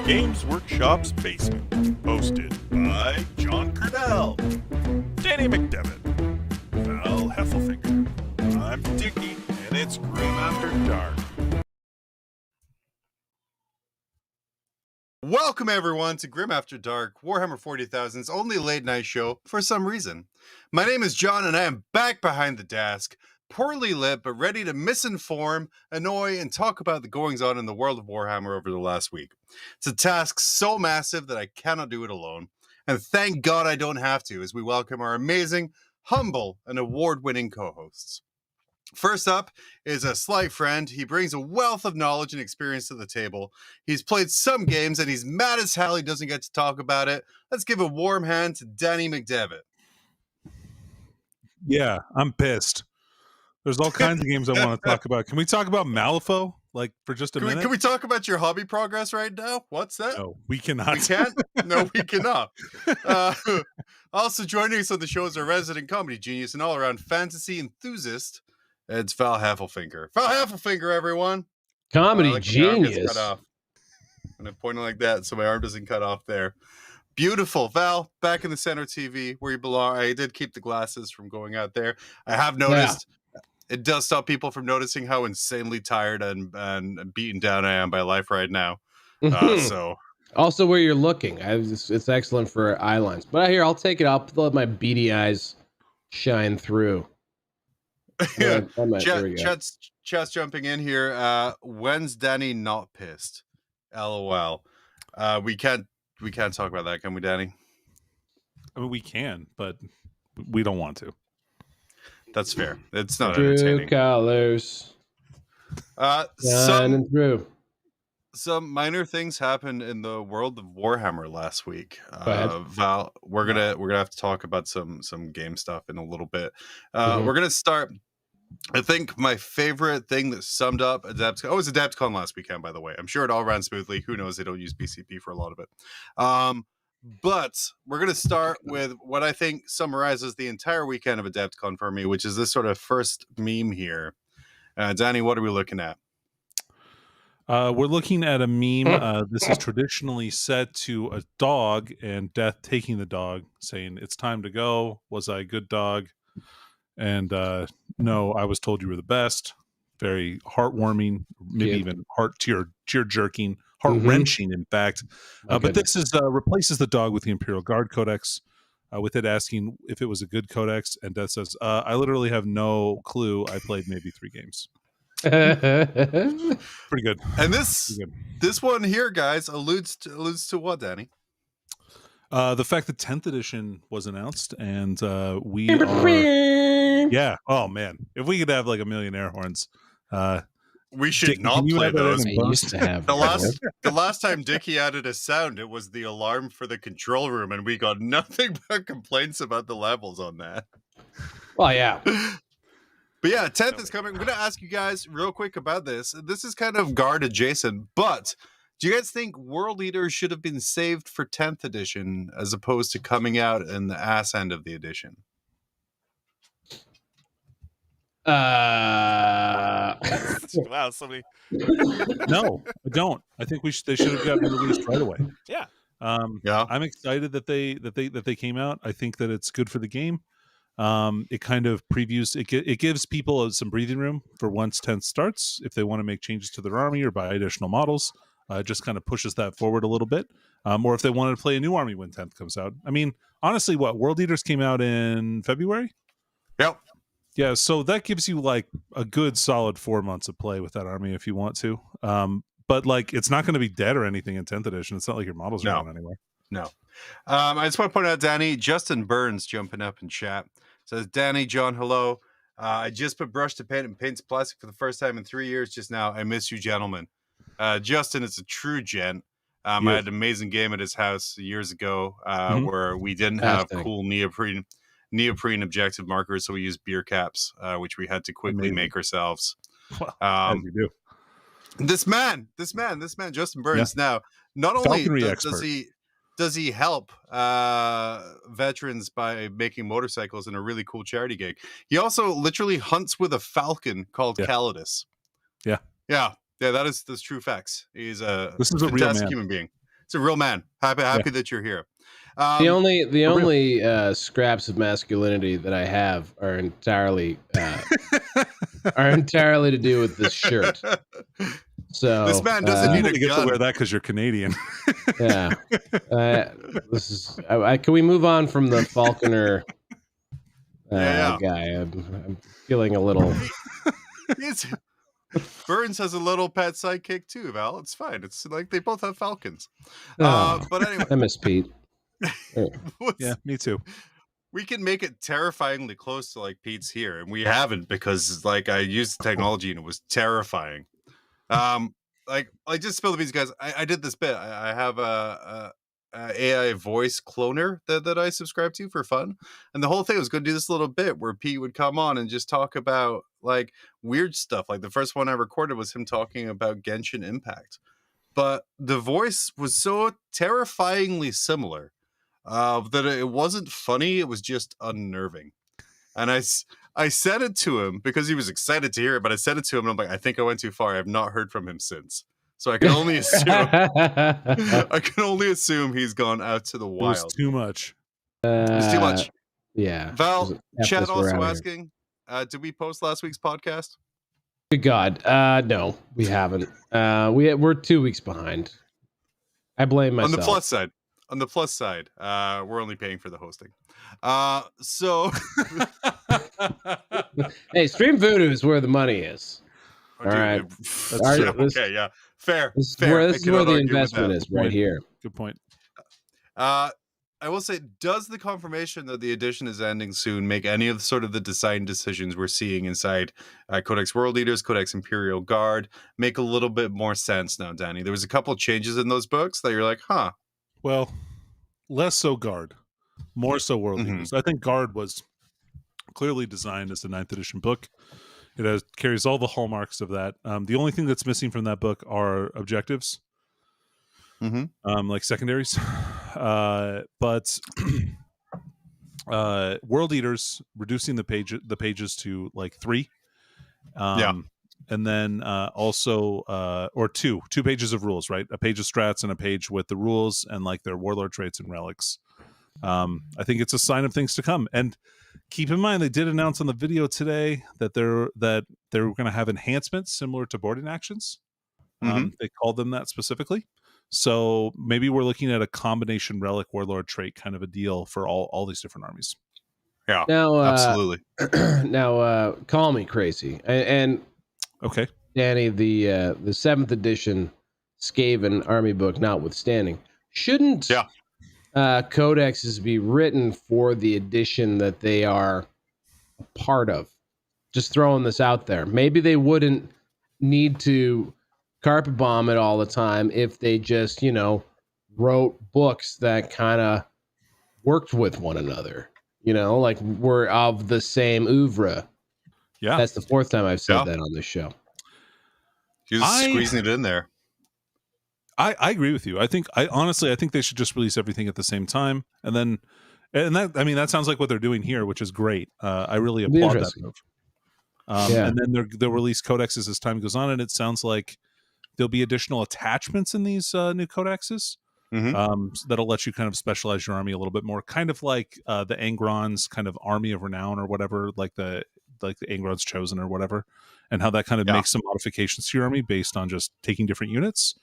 Games Workshop's Basement, hosted by John Quennell, Danny McDevitt, Val Heffelfinger. I'm Trickie, and it's Grim After Dark. Welcome everyone to Grim After Dark, Warhammer 40,000's only late night show for some reason. My name is John and I am back behind the desk, poorly lit but ready to misinform, annoy, and talk about the goings on in the world of Warhammer over the last week. It's a task so massive that I cannot do it alone, and thank God I don't have to as we welcome our amazing, humble, and award-winning co-hosts. First up is a slight friend. He brings a wealth of knowledge and experience to the table. He's played some games and he's mad as hell he doesn't get to talk about it. Let's give a warm hand to Danny McDevitt. Yeah, I'm pissed. There's all kinds of games I want to talk about. Can we talk about Malifaux, for just a minute? Can we talk about your hobby progress right now? What's that? No, we cannot. We can't? No, we cannot. Also joining us on the show is our resident comedy genius and all-around fantasy enthusiast. It's Val Heffelfinger. Val Heffelfinger, everyone. Comedy genius. Cut off. And I'm pointing like that so my arm doesn't cut off there. Beautiful. Val, back in the center TV where you belong. I did keep the glasses from going out there. I have noticed it does stop people from noticing how insanely tired and beaten down I am by life right now. So also where you're looking. It's excellent for eye lines. But here, I'll take it. I'll let my beady eyes shine through. Chat's jumping in here. When's Danny not pissed? LOL. We can't talk about that, can we, Danny? I mean, we can, but we don't want to. That's fair. It's not entertaining. True colors. Shining through. Some minor things happened in the world of Warhammer last week. Val, we're gonna have to talk about some game stuff in a little bit. We're gonna start. I think my favorite thing that summed up Adepticon. Oh, it was Adepticon last weekend, by the way. I'm sure it all ran smoothly. Who knows? They don't use BCP for a lot of it. But we're gonna start with what I think summarizes the entire weekend of Adepticon for me, which is this sort of first meme here. Danny, what are we looking at? We're looking at a meme. This is traditionally set to a dog and Death taking the dog, saying, "It's time to go. Was I a good dog?" And no, I was told you were the best. Very heartwarming, maybe even tear jerking, heart wrenching, in fact. But this is replaces the dog with the Imperial Guard Codex, with it asking if it was a good codex, and Death says, "I literally have no clue. I played maybe 3 games." Pretty good. And this one here, guys, alludes to what, Danny? The fact that 10th edition was announced, and we are... Yeah. Oh, man. If we could have like a million air horns. We should not play those. Used to have the last time Dickie added a sound, it was the alarm for the control room, and we got nothing but complaints about the levels on that. Well, yeah. But yeah, 10th is coming. I'm going to ask you guys real quick about this. This is kind of guard adjacent, but do you guys think World Eaters should have been saved for 10th edition as opposed to coming out in the ass end of the edition? Wow, somebody. No, I don't. I think they should have gotten released right away. Yeah. I'm excited that they came out. I think that it's good for the game. It kind of previews it gives people some breathing room for once 10th starts if they want to make changes to their army or buy additional models. It just kind of pushes that forward a little bit, or if they wanted to play a new army when 10th comes out. I mean, honestly, World Eaters came out in February? Yep. Yeah, so that gives you like a good solid 4 months of play with that army if you want to. But it's not going to be dead or anything in 10th edition. It's not like your models are going anywhere. No. I just want to point out, Danny, Justin Burns jumping up in chat says, "Danny, John, hello. I just put brush to paint and paints plastic for the first time in 3 years just now. I miss you, gentlemen." Justin is a true gent. I had an amazing game at his house years ago where we didn't have cool neoprene objective markers, so we used beer caps, which we had to quickly make ourselves. As you do. This man, Justin Burns. Now, not only does he help veterans by making motorcycles in a really cool charity gig, he also literally hunts with a falcon called Calidus. Yeah. That's true facts. He's a fantastic human being. It's a real man. Happy that you're here. The only scraps of masculinity that I have are entirely to do with this shirt. So this man doesn't you need a get gun. to wear that because you're Canadian. Yeah. This is. Can we move on from the Falconer guy? I'm feeling a little. Burns has a little pet sidekick too, Val. It's fine. It's like they both have falcons. But anyway, I miss Pete. Yeah, me too. We can make it terrifyingly close to like Pete's here, and we haven't because like I used the technology and it was terrifying. Like I just spilled the beans, guys. I did this bit. I have a AI voice cloner that I subscribe to for fun, and the whole thing was going to do this little bit where Pete would come on and just talk about like weird stuff. Like the first one I recorded was him talking about Genshin Impact, but the voice was so terrifyingly similar that it wasn't funny. It was just unnerving, and I said it to him because he was excited to hear it, but I said it to him and I'm like, I think I went too far. I have not heard from him since. So I can only assume he's gone out to the wild. It was too much. It's too much. Yeah. Val, Chad also asking, did we post last week's podcast? Good God. No, we haven't. We're 2 weeks behind. I blame myself. On the plus side, we're only paying for the hosting. So hey, Stream Voodoo is where the money is. All right. That's true. Okay, yeah. Fair. This is where the investment is, right here. Good point. I will say, does the confirmation that the edition is ending soon make any of sort of the design decisions we're seeing inside Codex World Leaders, Codex Imperial Guard make a little bit more sense now, Danny? There was a couple changes in those books that you're like, huh. Well, less so Guard, more so World Leaders. I think Guard was clearly designed as a 9th edition book. It carries all the hallmarks of that. The only thing that's missing from that book are objectives, like secondaries. But World Eaters reducing the pages to like 3. And then also or two pages of rules, right? A page of strats and a page with the rules and like their warlord traits and relics. I think it's a sign of things to come. And keep in mind, they did announce on the video today that they're going to have enhancements similar to boarding actions. They called them that specifically. So maybe we're looking at a combination relic warlord trait kind of a deal for all these different armies. Yeah, now, absolutely. Now, call me crazy. And okay, Danny, the 7th edition Skaven army book notwithstanding, shouldn't codexes be written for the edition that they are a part of? Just throwing this out there. Maybe they wouldn't need to carpet bomb it all the time if they just, wrote books that kind of worked with one another, like were of the same oeuvre. Yeah. That's the 4th time I've said that on this show. You're just squeezing it in there. I agree with you. I think they should just release everything at the same time, and that sounds like what they're doing here, which is great. I really applaud that move. And then they'll release codexes as time goes on, and it sounds like there'll be additional attachments in these new codexes that'll let you kind of specialize your army a little bit more, kind of like the Angron's kind of army of renown or whatever, like the Angron's chosen or whatever, and how that kind of makes some modifications to your army based on just taking different units.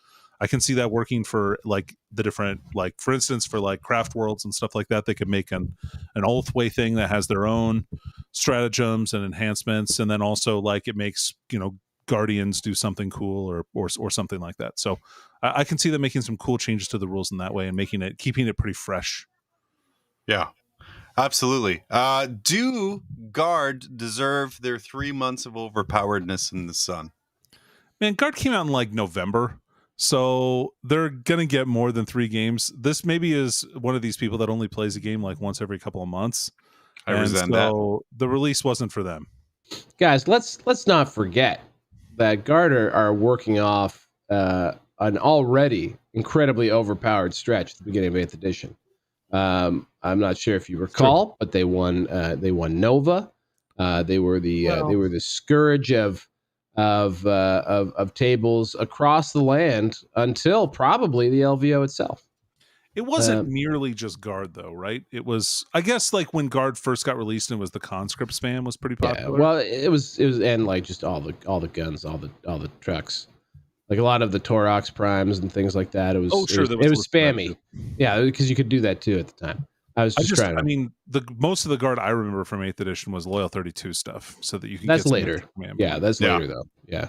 I can see that working for like the different, like for instance, for like craft worlds and stuff like that. They could make an Oathway thing that has their own stratagems and enhancements, and then also like it makes Guardians do something cool or something like that. So I can see them making some cool changes to the rules in that way and keeping it pretty fresh. Yeah, absolutely. Do Guard deserve their 3 months of overpoweredness in the sun? Man, Guard came out in like November. So they're going to get more than 3 games. This maybe is one of these people that only plays a game like once every couple of months. I resent that. So the release wasn't for them. Guys, let's not forget that Guard are working off an already incredibly overpowered stretch at the beginning of 8th edition. I'm not sure if you recall, but they won Nova. They were the scourge of of tables across the land until probably the LVO itself. It wasn't merely just Guard, though, right? It was, I guess, like when Guard first got released, and it was the conscript spam was pretty popular. Yeah, well, it was, and like just all the guns, all the trucks, like a lot of the Torox primes and things like that. It was, it was spammy. Yeah, because you could do that too at the time. I mean, the most of the Guard I remember from 8th edition was Loyal 32 stuff, so that you can. That's later. Yeah, that's later though. Yeah.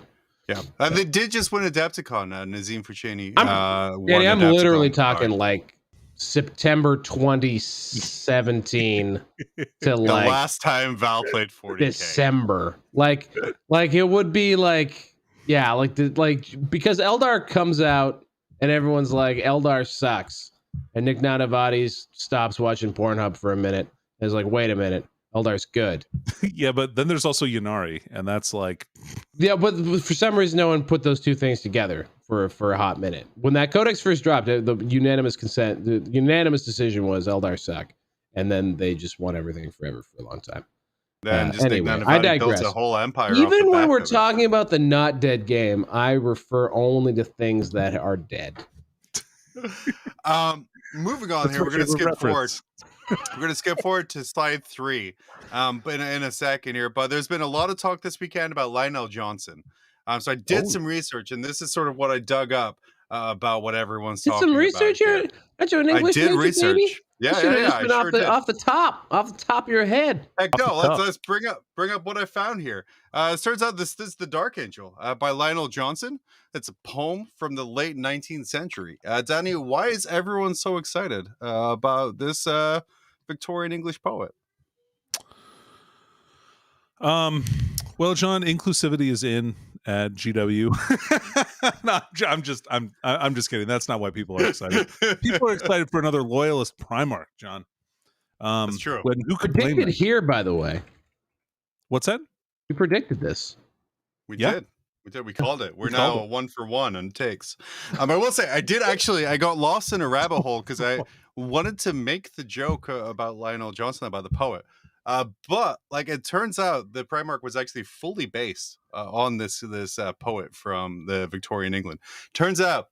Yeah, they did just win Adepticon. Nazim Fushani. I'm literally talking like September 2017 to the like last time Val played 40K. December. Like it would be like, yeah, because Eldar comes out and everyone's like, Eldar sucks, and Nick Nanavati stops watching Pornhub for a minute and is like, wait a minute, Eldar's good. Yeah, but then there's also Ynnari, and that's like, yeah, but for some reason no one put those two things together for a hot minute. When that codex first dropped, the unanimous decision was Eldar suck, and then they just won everything forever for a long time. Then anyway, I digress. Built a whole empire. Even when we're talking about the not dead game, I refer only to things that are dead. Moving on here, we're going to skip forward. We're going to skip forward to slide 3, but in a second here. But there's been a lot of talk this weekend about Lionel Johnson. So I did some research, and this is sort of what I dug up about what everyone's talking about. Some research here? That's your English I did research. Baby? Yeah. Off the top of your head. Heck no, let's bring up what I found here. It turns out this is The Dark Angel by Lionel Johnson. It's a poem from the late 19th century. Danny, why is everyone so excited about this Victorian English poet? Well, John, inclusivity is in at GW. No, I'm just kidding. That's not why people are excited. People are excited for another loyalist Primarch, John. That's true. Who could predicted here, by the way? What's that? We predicted this. We did. We called it. We're now a 1-for-1 on takes. I will say I got lost in a rabbit hole because I wanted to make the joke about Lionel Johnson, about the poet. But like it turns out the Primarch was actually fully based on this poet from the Victorian England. Turns out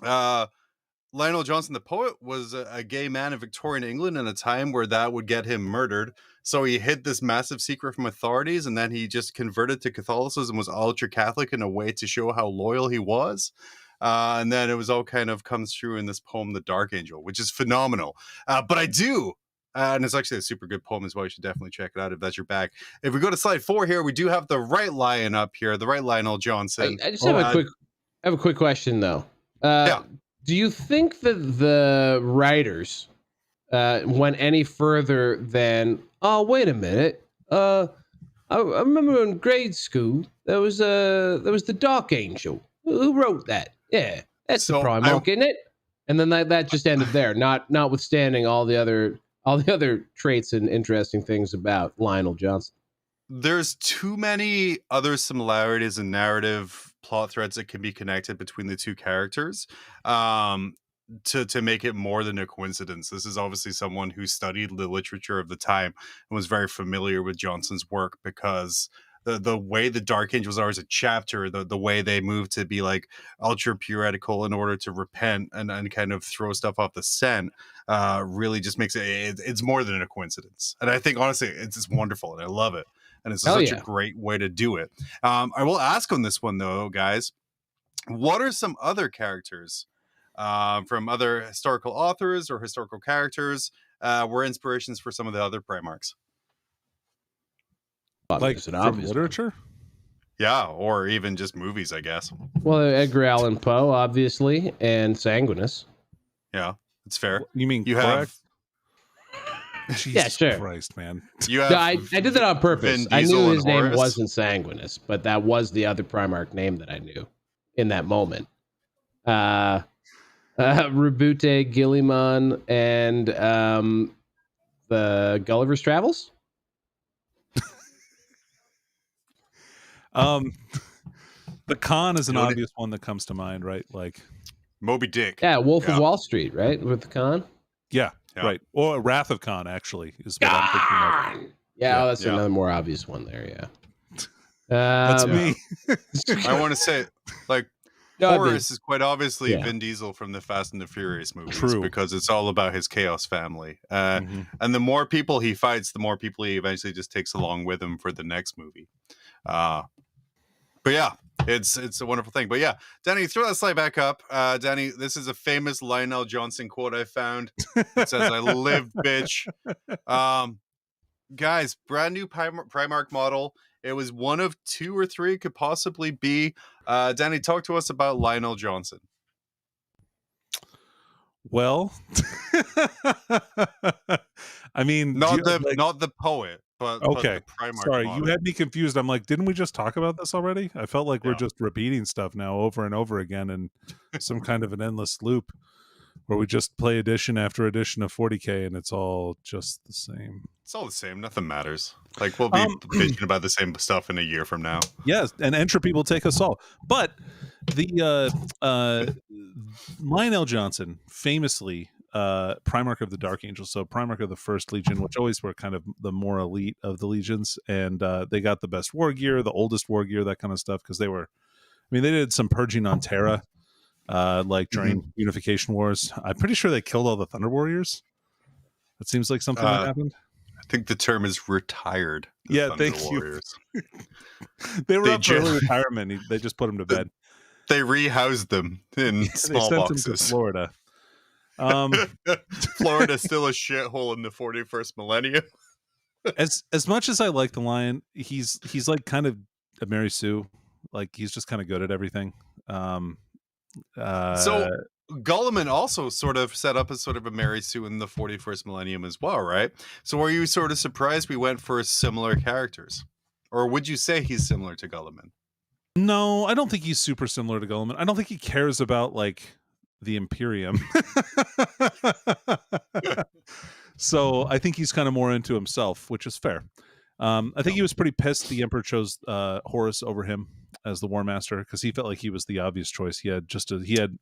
Lionel Johnson, the poet, was a gay man in Victorian England in a time where that would get him murdered. So he hid this massive secret from authorities, and then he just converted to Catholicism, was ultra Catholic in a way to show how loyal he was. And then it was all kind of comes through in this poem, The Dark Angel, which is phenomenal. But I do. And it's actually a super good poem as well. You should definitely check it out if that's your bag. If we go to slide 4 here, we do have the right lion up here, the right Lionel Johnson. I just have a quick question though. Yeah. Do you think that the writers went any further than? Oh, wait a minute. I remember in grade school there was the Dark Angel. Who wrote that? Yeah, that's the Primarch, isn't it? And then that just ended there. Notwithstanding all the other traits and interesting things about Lionel Johnson. There's too many other similarities in narrative plot threads that can be connected between the two characters to make it more than a coincidence. This is obviously someone who studied the literature of the time and was very familiar with Johnson's work, because the way the Dark Angels are as a chapter, the way they move to be like ultra puretical in order to repent and kind of throw stuff off the scent, really just makes it's more than a coincidence. And I think honestly it's just wonderful and I love it. And it's such a great way to do it. I will ask on this one though, guys, what are some other characters from other historical authors or historical characters were inspirations for some of the other Primarchs? Like from literature? Yeah, or even just movies, I guess. Well, Edgar Allan Poe, obviously, and Sanguinus. Yeah, it's fair. You mean you correct? Have? Jesus yeah, sure. Christ, man. You have I did that on purpose. I knew his name wasn't Sanguinus, but that was the other Primarch name that I knew in that moment. Rebute, Gilliman, and the Gulliver's Travels. The Khan is an obvious one that comes to mind, right? Like Moby Dick. Yeah, Wolf of Wall Street, right? With the Khan. Yeah, right. Or Wrath of Khan, actually, is what I'm thinking of. Yeah, that's another more obvious one there. Yeah. That's me. I want to say, like, Horus is quite obviously Vin Diesel from the Fast and the Furious movies. True. Because it's all about his Chaos family. And the more people he fights, the more people he eventually just takes along with him for the next movie. But yeah, it's a wonderful thing. But yeah, Danny, throw that slide back up. Danny, this is a famous Lionel Johnson quote I found. It says, "I live, bitch." Guys, brand new Primark model. It was one of 2 or 3 it could possibly be. Danny, talk to us about Lionel Johnson. Well, I mean, not the poet, but okay. But the Primark Sorry, model. you had me confused. I'm like, didn't we just talk about this already? I felt like we're just repeating stuff now over and over again in some kind of an endless loop where we just play edition after edition of 40K and it's all just the same. It's all the same. Nothing matters. Like, we'll be bitching about the same stuff in a year from now. Yes, and entropy will take us all. But the Lionel Johnson, famously Primarch of the Dark Angels, so Primarch of the First Legion, which always were kind of the more elite of the legions, and they got the best war gear, the oldest war gear, that kind of stuff, because they were, I mean, they did some purging on Terra, like during Unification Wars. I'm pretty sure they killed all the Thunder Warriors. That seems like something that happened. I think the term is retired. Yeah, thank you. They were up for early retirement. They just put them to bed. They rehoused them in small boxes. Them to Florida. Florida's still a shithole in the 41st millennium. As much as I like the Lion, he's like kind of a Mary Sue. Like, he's just kind of good at everything. So Gulliman also sort of set up as sort of a Mary Sue in the 41st millennium as well, right? So were you sort of surprised we went for similar characters? Or would you say he's similar to Gulliman? No, I don't think he's super similar to Gulliman. I don't think he cares about, like, the Imperium. So I think he's kind of more into himself, which is fair. I think he was pretty pissed the Emperor chose Horus over him as the War Master, because he felt like he was the obvious choice. He had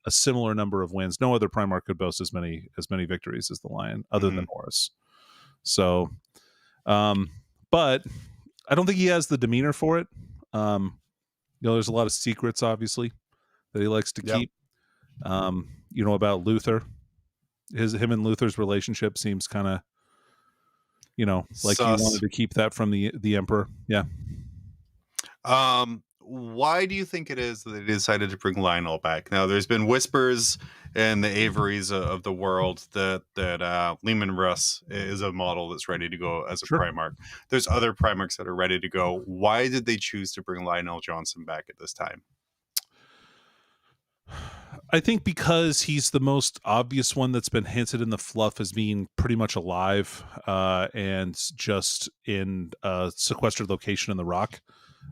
a similar number of wins. No other Primarch could boast as many victories as the Lion, other than Horus. So, but I don't think he has the demeanor for it. There's a lot of secrets, obviously, that he likes to keep. About Luther. Him and Luther's relationship seems kind of, like he wanted to keep that from the Emperor. Yeah. Why do you think it is that they decided to bring Lionel back? Now, there's been whispers in the Averys of the world that Leman Russ is a model that's ready to go as a Primarch. There's other Primarchs that are ready to go. Why did they choose to bring Lionel Johnson back at this time? I think because he's the most obvious one that's been hinted in the fluff as being pretty much alive and just in a sequestered location in the rock.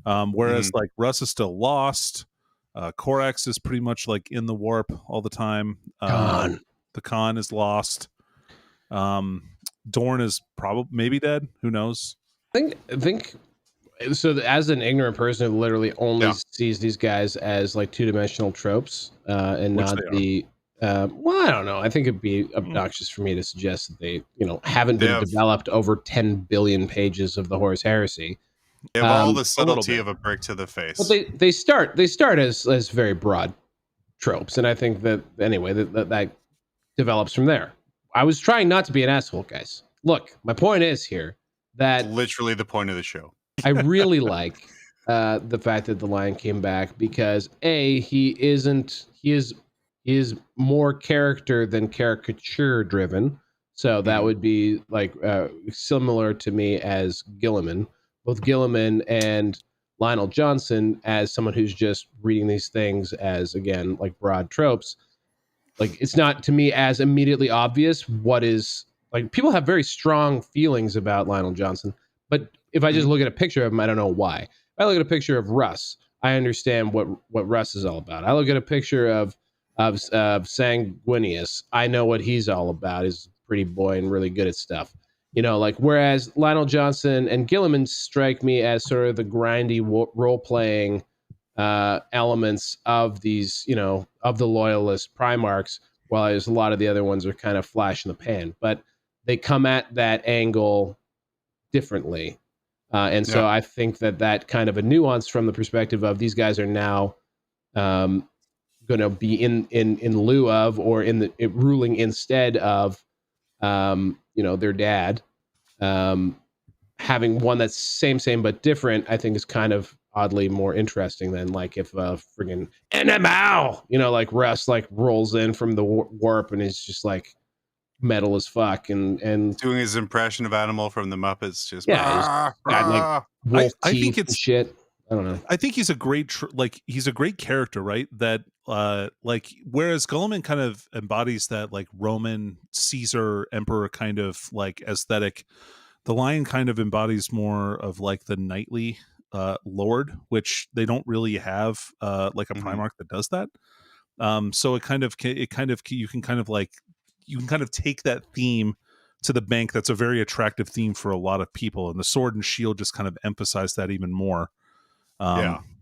Whereas like Russ is still lost. Korax is pretty much like in the warp all the time. The Khan is lost. Dorn is maybe dead. Who knows? I think so. As an ignorant person who literally only sees these guys as like 2-dimensional tropes, and not the well, I don't know. I think it'd be obnoxious for me to suggest that they, haven't been developed over 10 billion pages of the Horus Heresy. They have all the subtlety of a brick to the face. But they start as very broad tropes, and I think that anyway that develops from there. I was trying not to be an asshole, guys. Look, my point is here that literally the point of the show. I really like the fact that the Lion came back because he is more character than caricature driven. So that would be like similar to me as Gilliman. Both Gilliman and Lionel Johnson, as someone who's just reading these things as, again, like broad tropes, like it's not to me as immediately obvious what is like. People have very strong feelings about Lionel Johnson, but if I just look at a picture of him, I don't know why. If I look at a picture of Russ, I understand what Russ is all about. I look at a picture of Sanguinius, I know what he's all about. He's a pretty boy and really good at stuff. Whereas Lionel Johnson and Gilliman strike me as sort of the grindy role-playing elements of these, of the loyalist Primarchs, while a lot of the other ones are kind of flash in the pan. But they come at that angle differently. And so I think that kind of a nuance from the perspective of these guys are now going to be in lieu of, or ruling instead of, their dad. Having one that's same but different, I think is kind of oddly more interesting than like if friggin' NML, like Russ like rolls in from the warp and is just like metal as fuck and doing his impression of Animal from the Muppets, just got like wolf I teeth think it's and shit. I don't know. I think he's a great he's a great character, right? That like whereas Guilliman kind of embodies that like Roman Caesar emperor kind of like aesthetic, the Lion kind of embodies more of like the knightly lord, which they don't really have like a Primarch that does that. So you can kind of take that theme to the bank. That's a very attractive theme for a lot of people, and the sword and shield just kind of emphasize that even more.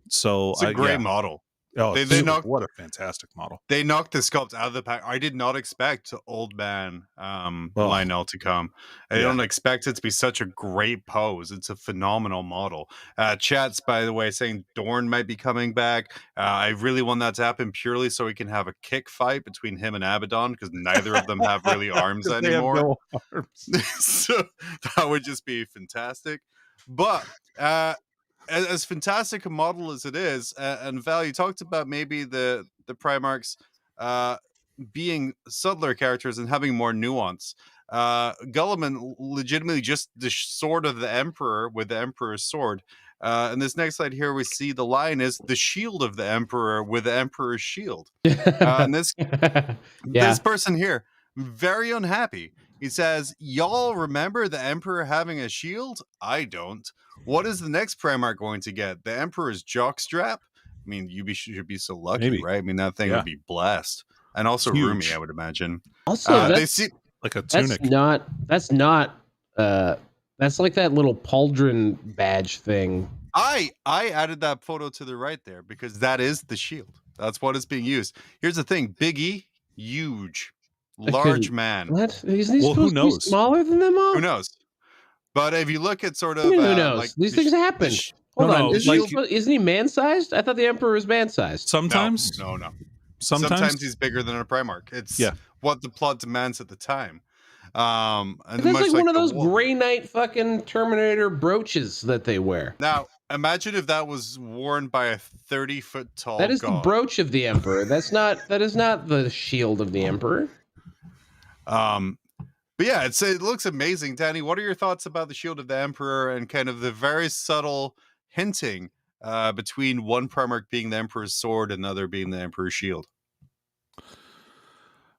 So it's a great model. Oh, what a fantastic model. They knocked the sculpt out of the pack. I did not expect Old Man Lionel to come. I don't expect it to be such a great pose. It's a phenomenal model. Chat's, by the way, saying Dorn might be coming back. I really want that to happen purely so we can have a kick fight between him and Abaddon, because neither of them have really arms anymore. They have no arms. So that would just be fantastic. But as fantastic a model as it is, and Val, you talked about maybe the Primarchs being subtler characters and having more nuance. Guilliman legitimately just the sword of the Emperor with the Emperor's sword. And this next slide here, we see the Lion is the shield of the Emperor with the Emperor's shield. And this person here, very unhappy. He says, "Y'all remember the Emperor having a shield? I don't. What is the next Primarch going to get? The Emperor's jockstrap? I mean, should be so lucky, right? I mean, that thing would be blessed, and also roomy, I would imagine. Also, they see like a tunic. That's like that little pauldron badge thing. I added that photo to the right there because that is the shield. That's what is being used. Here's the thing: Big E, huge, large man. What? Isn't he supposed to be smaller than them all? Who knows? But if you look at sort of, who knows? Like these things happen. Hold on, isn't he man-sized? I thought the Emperor was man-sized. Sometimes, no. Sometimes he's bigger than a Primarch. It's what the plot demands at the time. And that's like one of those Grey Knight fucking Terminator brooches that they wear. Now, imagine if that was worn by a 30-foot tall. That is the brooch of the Emperor. That is not the shield of the Emperor. But yeah, it looks amazing. Danny, what are your thoughts about the shield of the Emperor and kind of the very subtle hinting between one Primarch being the Emperor's sword and the other being the Emperor's shield?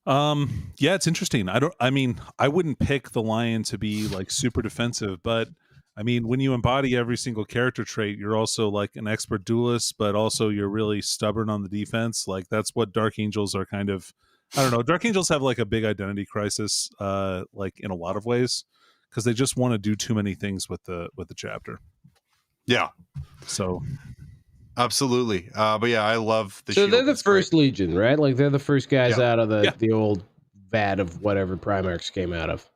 Yeah, it's interesting. I wouldn't pick the Lion to be like super defensive, but I mean, when you embody every single character trait, you're also like an expert duelist, but also you're really stubborn on the defense. Like that's what Dark Angels are kind of. I don't know. Dark Angels have like a big identity crisis, like in a lot of ways, because they just want to do too many things with the chapter. Yeah. So. Absolutely. But yeah, I love the shield. So they're the first great. Legion, right? Like they're the first guys out of the old vat of whatever Primarchs came out of.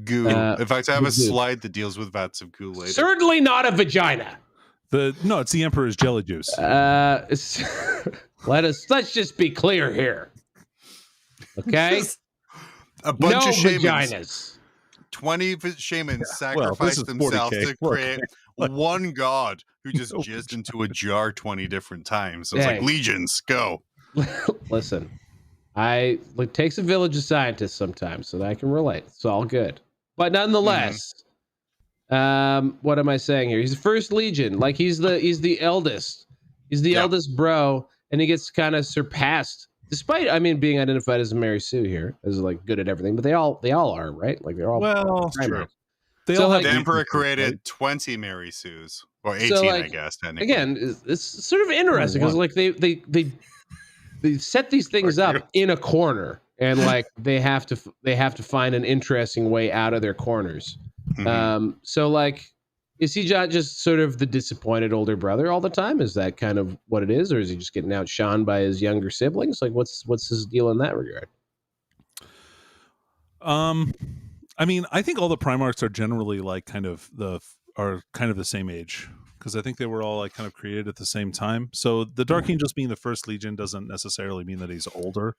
Goo. In fact, I have a slide that deals with vats of goo later. Certainly not a vagina. It's the Emperor's jelly juice. Let's just be clear here. Okay? A bunch of shamans. Vaginas. 20 shamans sacrificed themselves to create one god who just jizzed into a jar 20 different times. So it's like legions, go. Listen, it takes a village of scientists sometimes so that I can relate. It's all good. But nonetheless, what am I saying here? He's the first Legion. Like he's the eldest. He's the eldest bro, and he gets kind of surpassed. Despite, being identified as a Mary Sue here, as like good at everything, but they all are, right? Like they're all true. The Emperor created 20 Mary Sues, or 18, I guess. Again, it's sort of interesting because like they set these things up in a corner, and like they have to find an interesting way out of their corners. So like. Is he just sort of the disappointed older brother all the time? Is that kind of what it is? Or is he just getting outshone by his younger siblings? Like what's his deal in that regard? I think all the Primarchs are generally like kind of are kind of the same age, because I think they were all like kind of created at the same time. So the Dark Angels being the first Legion doesn't necessarily mean that he's older,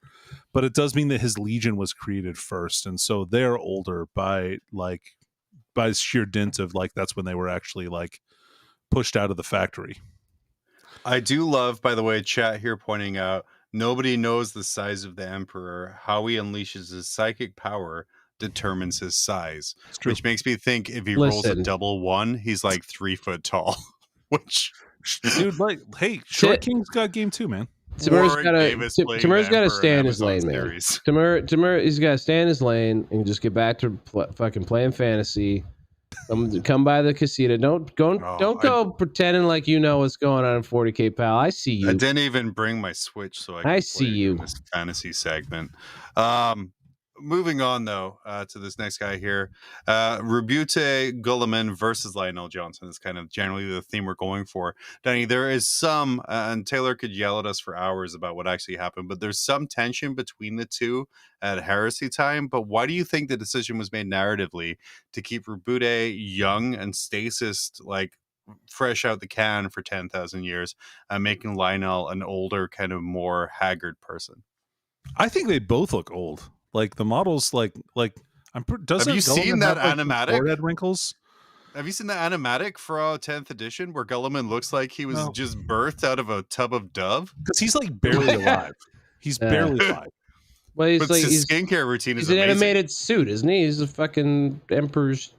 but it does mean that his Legion was created first, and so they're older by sheer dint of like that's when they were actually like pushed out of the factory. I do love, by the way, chat here pointing out nobody knows the size of the Emperor. How he unleashes his psychic power determines his size, which makes me think if he rolls a double 1, he's like 3 foot tall. Which, dude, like, hey, Short King's got game 2, man. Timur's got to stay in his lane, man. Timur, he's got to stay in his lane and just get back to fucking playing fantasy. Come by the casita. Don't go pretending like you know what's going on in 40K, pal. I see you. I didn't even bring my Switch, so I see you in this fantasy segment. Moving on though to this next guy here, Rebute Gulliman versus Lionel Johnson is kind of generally the theme we're going for. Danny, there is some, and Taylor could yell at us for hours about what actually happened, but there's some tension between the two at Heresy time. But why do you think the decision was made narratively to keep Rebute young and Stasis like fresh out the can for 10,000 years, making Lionel an older, kind of more haggard person? I think they both look old. Like the models, like have you seen that animatic? Forehead wrinkles. Have you seen the animatic for 10th edition where Gulliman looks like he was just birthed out of a tub of dove? Because he's like barely alive. He's barely alive. Well, but like, his skincare routine is an amazing. Animated suit, isn't he? He's a fucking emperor's.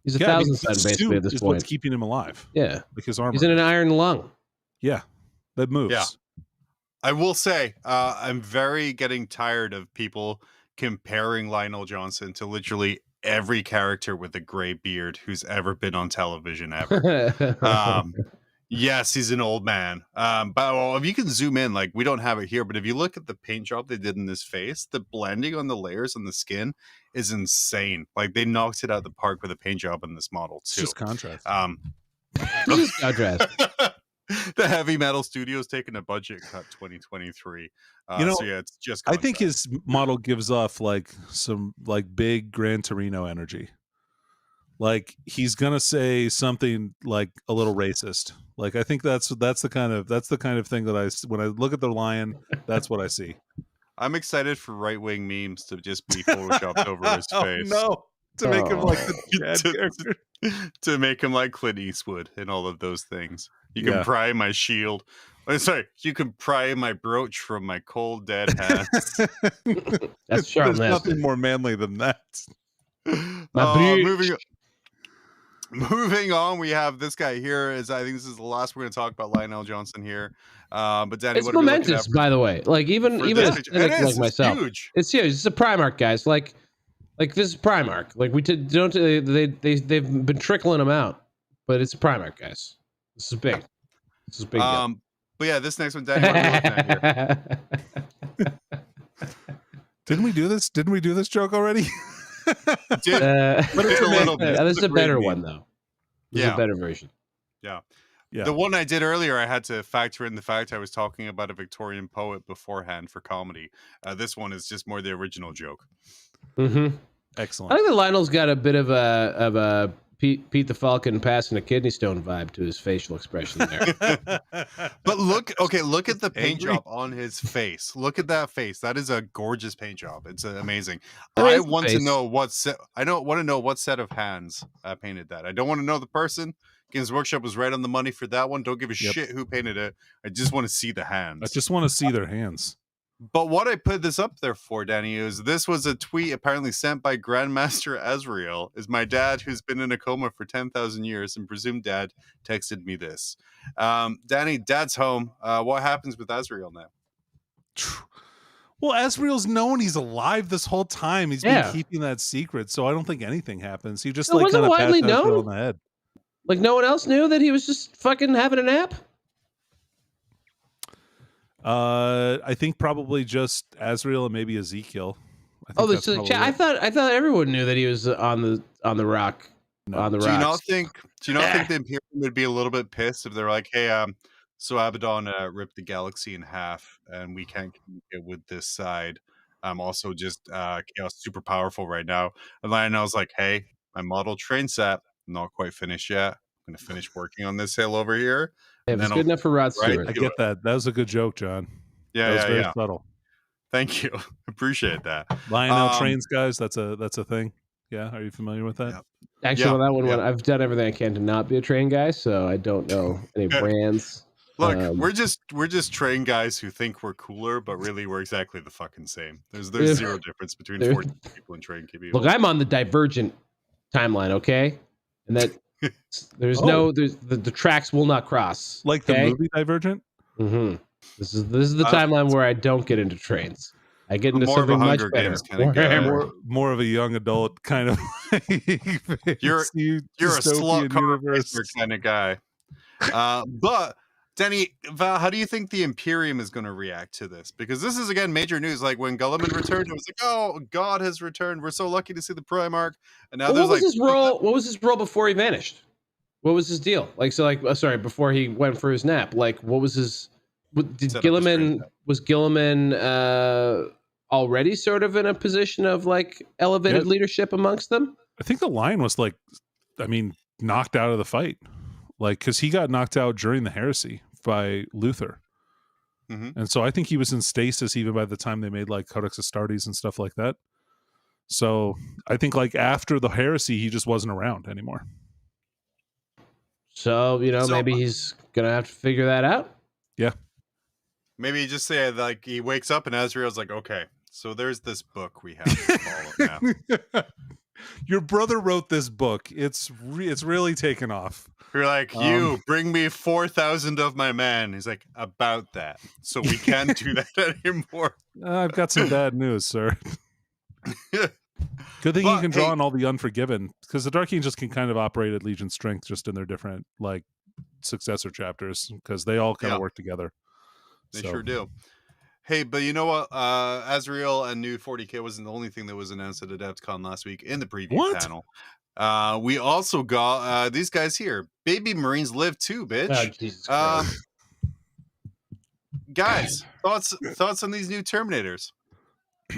He's a thousand sun basically at this point. What's keeping him alive? Yeah, like his armor. He's in an iron lung. Yeah, that moves. Yeah. I will say, I'm very getting tired of people comparing Lionel Johnson to literally every character with a gray beard who's ever been on television ever. Yes, he's an old man. But if you can zoom in, like we don't have it here, but if you look at the paint job they did in his face, the blending on the layers on the skin is insane. Like they knocked it out of the park with a paint job in this model too. It's just contrast. Just contrast. The Heavy Metal Studios taking a budget cut 2023. So yeah, it's just contrast. I think his model gives off like some like big Gran Torino energy. Like he's gonna say something like a little racist. Like I think that's the kind of thing that when I look at the lion, that's what I see. I'm excited for right-wing memes to just be photoshopped over his face. No. To make him like the character. To make him like Clint Eastwood and all of those things. You can pry my shield. You can pry my brooch from my cold dead hands. That's sharp. There's nothing more manly than that. Moving on, we have this guy here. I think this is the last we're going to talk about Lionel Johnson here. But Danny, it's momentous, by the way. Like even like myself, huge. It's huge. It's a Primarch, guys. Like this is Primarch. Like they've been trickling them out, but it's a Primarch, guys. This is big. This is big. But yeah, this next one, Danny, what are we looking at here? Didn't we do this joke already? This is a better one though. This is a better version. Yeah. The one I did earlier, I had to factor in the fact I was talking about a Victorian poet beforehand for comedy. This one is just more the original joke. Mm-hmm. Excellent. I think that Lionel's got a bit of a Pete the Falcon passing a kidney stone vibe to his facial expression there. But look at the paint job on his face. Look at that face. That is a gorgeous paint job. It's amazing. I want to know what set of hands painted that. I don't want to know the person. Games Workshop was right on the money for that one. Don't give a shit who painted it. I just want to see the hands. I just want to see their hands. But what I put this up there for, Danny, is this was a tweet apparently sent by Grandmaster Azrael. Is my dad, who's been in a coma for 10,000 years, and presumed dad texted me this. Danny, dad's home. What happens with Azrael now? Well, Azrael's known he's alive this whole time. He's been keeping that secret, so I don't think anything happens. He just kind of pats Azrael on the head. Like no one else knew that he was just fucking having a nap? I think probably just Azrael and maybe Ezekiel. I thought everyone knew that he was on the rock. No. On the Do rocks. you not think the Imperium would be a little bit pissed if they're like, hey, so Abaddon ripped the galaxy in half, and we can't communicate with this side. Also, just Chaos super powerful right now. And Lionel's like, hey, my model train set. not quite finished yet. I'm going to finish working on this hill over here. If And it's then good enough for Rod right Stewart. I get that. That was a good joke, John. Yeah, that was very yeah. subtle. Thank you. Appreciate that. Lionel trains guys. That's a thing. Yeah, are you familiar with that? Yeah. Actually, that one, I've done everything I can to not be a train guy, so I don't know any brands. Look, we're just train guys who think we're cooler, but really we're exactly the fucking same. There's zero difference between 14 people and train people. Look, I'm on the divergent timeline, okay? And that there's the tracks will not cross. Like the movie Divergent? Mm-hmm. This is the timeline where I don't get into trains. I get into something much better. More of a young adult kind of. You're a slut universe kind of guy. But Denny, Val, how do you think the Imperium is going to react to this? Because this is again major news. Like when Gulliman returned, it was like, "Oh, God has returned. We're so lucky to see the Primarch." And now there's what was his role before he vanished? What was his deal? Before he went for his nap. Like, what was his? Was Gilliman already sort of in a position of like elevated leadership amongst them? I think the line was knocked out of the fight. Like, because he got knocked out during the heresy by Luther. Mm-hmm. And so I think he was in stasis even by the time they made like Codex Astartes and stuff like that. So I think like after the heresy, he just wasn't around anymore. So, maybe he's going to have to figure that out. Yeah. Maybe just say like he wakes up and Azrael's like, okay, so there's this book we have to follow now. Your brother wrote this book. It's really taken off. You're like, you bring me 4,000 of my men. He's like, about that. So we can't do that anymore. I've got some bad news, sir. Good thing you can draw on all the Unforgiven, because the Dark Angels can kind of operate at Legion strength just in their different like successor chapters, because they all kind of work together. They sure do. Hey, but you know what? Azrael and new 40K wasn't the only thing that was announced at AdeptCon last week in the preview panel. We also got these guys here. Baby Marines live too, bitch. Oh, Jesus Christ. Guys, thoughts on these new Terminators?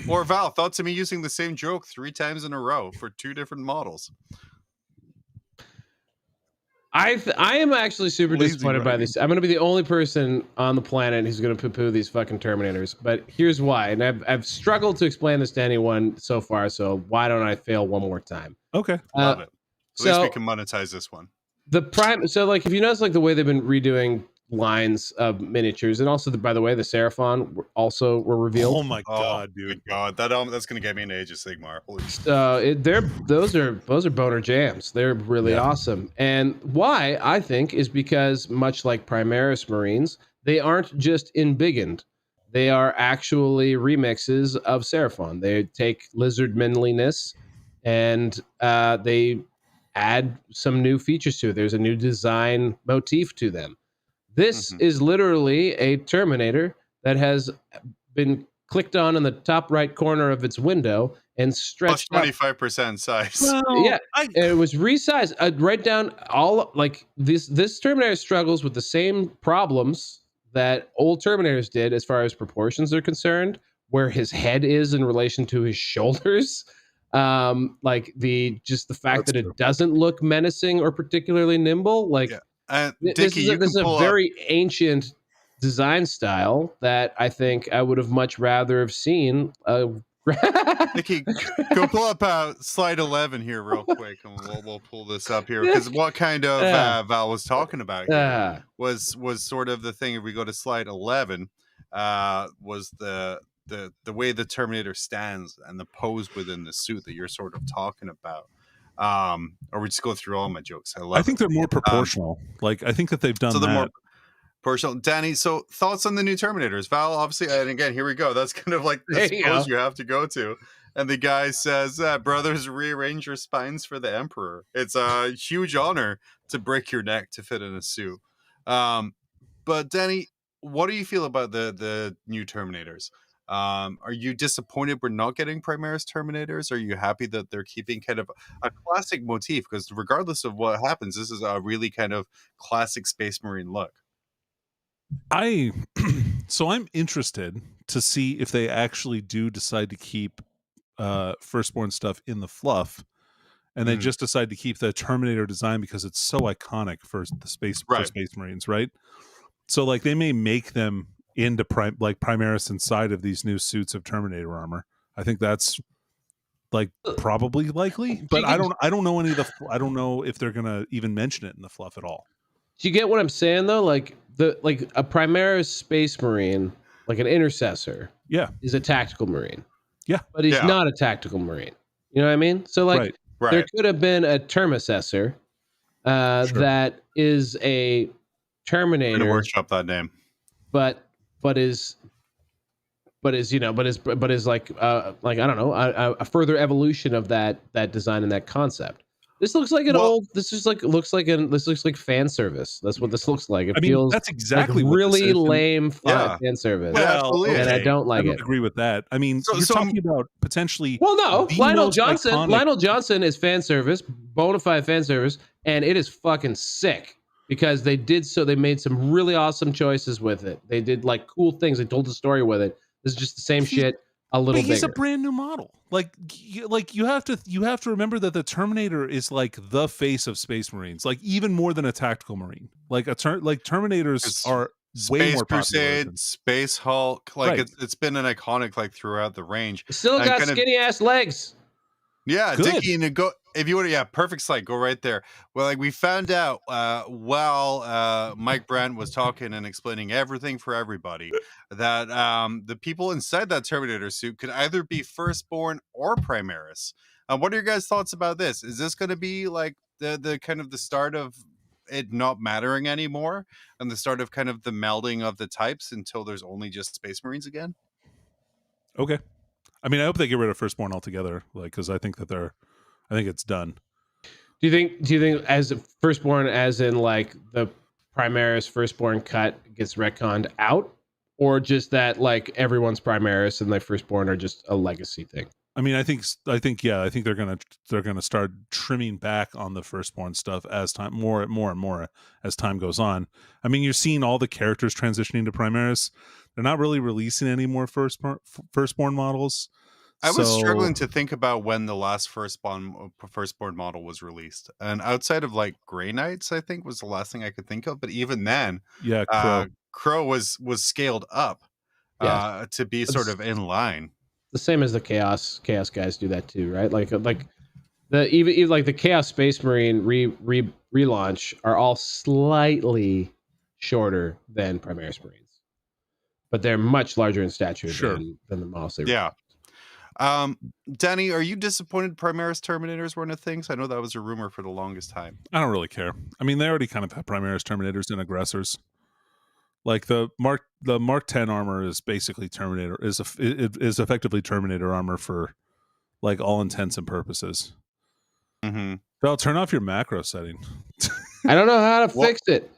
Or Val, thoughts on me using the same joke 3 times in a row for 2 different models? I am actually super disappointed by this. I'm going to be the only person on the planet who's going to poo-poo these fucking Terminators. But here's why. And I've struggled to explain this to anyone so far. So why don't I fail one more time? Okay. Love it. At least we can monetize this one. So like, if you notice like the way they've been redoing lines of miniatures, and also by the way, the Seraphon were revealed. Oh my god, dude! God, that's gonna get me an Age of Sigmar. Holy shit! Those are boner jams. They're really awesome. And why I think is because much like Primaris Marines, they aren't just embiggened. They are actually remixes of Seraphon. They take lizard manliness and they add some new features to it. There's a new design motif to them. This is literally a Terminator that has been clicked on in the top right corner of its window and stretched plus 25% size. Well, it was resized. Right down all like this Terminator struggles with the same problems that old Terminators did as far as proportions are concerned, where his head is in relation to his shoulders. Like the fact that it doesn't look menacing or particularly nimble. Like this is a very ancient design style that I think I would have much rather have seen. Dickie, go pull up slide 11 here real quick, and we'll pull this up here, because what kind of Val was talking about here was sort of the thing. If we go to slide 11, was the way the Terminator stands and the pose within the suit that you're sort of talking about. Or we just go through all my jokes. I think they're more proportional. Like I think that they've done that. More proportional. Danny, so thoughts on the new Terminators? Val, obviously, and again, here we go. That's kind of like the pose you have to go to. And the guy says, brothers, rearrange your spines for the Emperor. It's a huge honor to break your neck to fit in a suit. But Danny, what do you feel about the new Terminators? Are you disappointed we're not getting Primaris Terminators? Are you happy that they're keeping kind of a classic motif? Because regardless of what happens, this is a really kind of classic Space Marine look. So I'm interested to see if they actually do decide to keep Firstborn stuff in the fluff and they just decide to keep the Terminator design because it's so iconic for the for Space Marines, right? So like they may make them into Primaris inside of these new suits of Terminator armor. I think that's like probably likely, but I don't know any of the I don't know if they're gonna even mention it in the fluff at all. Do you get what I'm saying though? Like a Primaris Space Marine, like an intercessor, is a tactical Marine. Yeah, but he's not a tactical Marine. You know what I mean? So like, there could have been a Terminators that is a Terminator. I'm gonna workshop that name, but is like I don't know, a further evolution of that design and that concept. This looks like looks like fan service. That's what this looks like. It feels that's exactly like really lame fan service. Well, and I don't like it. Agree with that. I mean, you're talking about potentially. Well, no, Lionel Johnson is fan service, bona fide fan service, and it is fucking sick because they made some really awesome choices with it. They did like cool things. They told the story with it. This is just the same shit. A little bigger. He's a brand new model. Like you have to remember that the Terminator is like the face of Space Marines, like even more than a tactical Marine. Like Terminators are way more Crusade, Space Hulk. Like it's been an iconic like throughout the range. It still got skinny ass legs. Yeah, Dickie, and go if you want to. Yeah, perfect slide. Go right there. Well, like we found out while Mike Brandt was talking and explaining everything for everybody that the people inside that Terminator suit could either be Firstborn or Primaris. What are your guys' thoughts about this? Is this going to be like the kind of the start of it not mattering anymore, and the start of kind of the melding of the types until there's only just Space Marines again? Okay. I mean, I hope they get rid of Firstborn altogether, like because I think it's done. Do you think as Firstborn, as in like the Primaris Firstborn cut gets retconned out, or just that like everyone's Primaris and like Firstborn are just a legacy thing? I mean, I think they're gonna start trimming back on the Firstborn stuff as time more and more as time goes on. I mean, you're seeing all the characters transitioning to Primaris. They're not really releasing any more Firstborn models. I was struggling to think about when the last Firstborn model was released, and outside of like Grey Knights, I think was the last thing I could think of. But even then, Crow was scaled up to be sort of in line. The same as the Chaos guys do that too, right? Like the even like the Chaos Space Marine relaunch are all slightly shorter than Primaris Marines, but they're much larger in stature than the models. Danny, are you disappointed Primaris Terminators weren't a thing? So I know that was a rumor for the longest time. I don't really care. I mean, they already kind of have Primaris Terminators and Aggressors. Like the Mark 10 armor is basically Terminator is effectively Terminator armor for like all intents and purposes. Mm-hmm. Well, turn off your macro setting. I don't know how to fix it.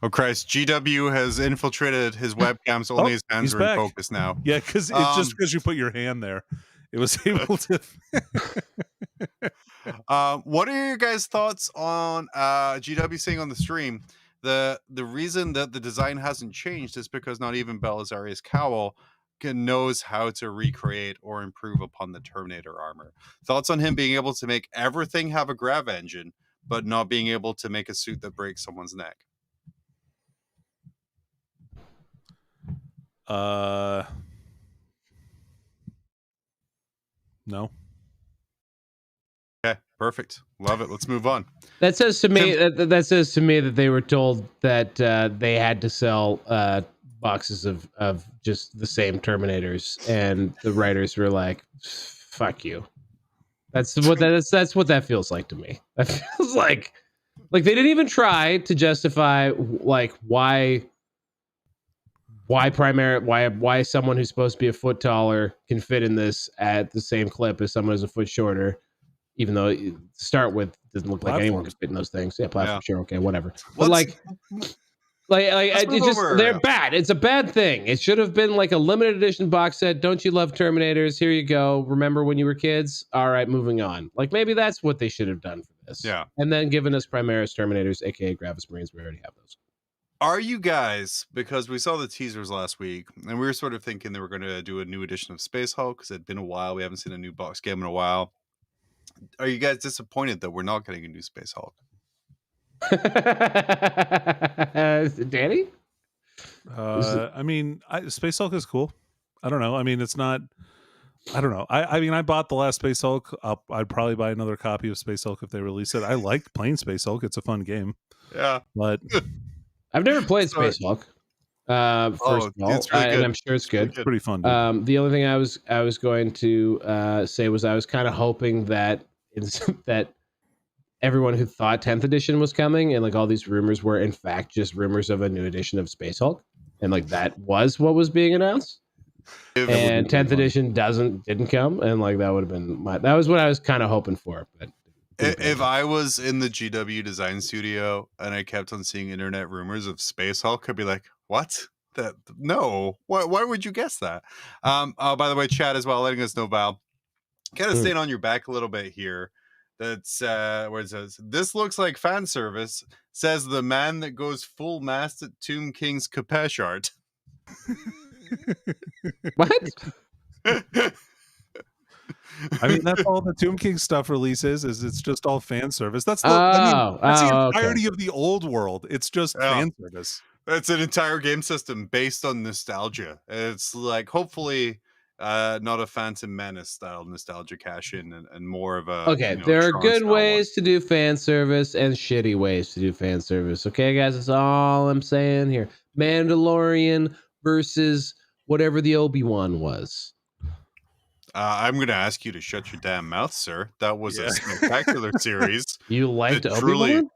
Oh Christ! GW has infiltrated his webcam, so only his hands are in focus now. Yeah, because it's just because you put your hand there, it was able to. What are your guys' thoughts on GW saying on the stream the reason that the design hasn't changed is because not even Belisarius Cowell knows how to recreate or improve upon the Terminator armor. Thoughts on him being able to make everything have a grav engine, but not being able to make a suit that breaks someone's neck? No. Okay, perfect. Love it. Let's move on. That says to me that they were told that they had to sell boxes of just the same Terminators, and the writers were like, "Fuck you." That's what that feels like to me. That feels like they didn't even try to justify like why someone who's supposed to be a foot taller can fit in this at the same clip as someone who's a foot shorter, even though to start with doesn't look like anyone can fit in those things. Yeah, platform, sure, okay, whatever. But they're bad. It's a bad thing. It should have been like a limited edition box set. Don't you love Terminators? Here you go. Remember when you were kids? All right, moving on. Like maybe that's what they should have done for this. Yeah, and then given us Primaris Terminators, aka Gravis Marines. We already have those. Are you guys, because we saw the teasers last week, and we were sort of thinking they were going to do a new edition of Space Hulk because it had been a while. We haven't seen a new box game in a while. Are you guys disappointed that we're not getting a new Space Hulk? Danny? I mean, Space Hulk is cool. I don't know. I mean, it's not. I don't know. I mean, I bought the last Space Hulk. I'd probably buy another copy of Space Hulk if they release it. I like playing Space Hulk. It's a fun game. Yeah, but I've never played Space Hulk. First of all, it's really good. And I'm sure it's good. It's pretty fun. Dude. The only thing I was going to say was I was kind of hoping that that everyone who thought 10th edition was coming and like all these rumors were in fact just rumors of a new edition of Space Hulk, and like that was what was being announced. And 10th edition didn't come, and like that would have been that was what I was kind of hoping for. But if I was in the GW design studio and I kept on seeing internet rumors of Space Hulk, I'd be like, what? That no. Why would you guess that? By the way, chat as well, letting us know, Val. Kind of staying on your back a little bit here. That's where it says, this looks like fan service, says the man that goes full mast at Tomb King's Capesh art. What? I mean, that's all the Tomb King stuff releases. Is it's just all fan service. That's the the entirety of the old world. It's just fan service. It's an entire game system based on nostalgia. It's like hopefully not a Phantom Menace style nostalgia cash in and more of a there are good ways to do fan service and shitty ways to do fan service. Okay, guys, that's all I'm saying here. Mandalorian versus whatever the Obi-Wan was. I'm going to ask you to shut your damn mouth, sir. That was a spectacular series. You liked Obi-Wan?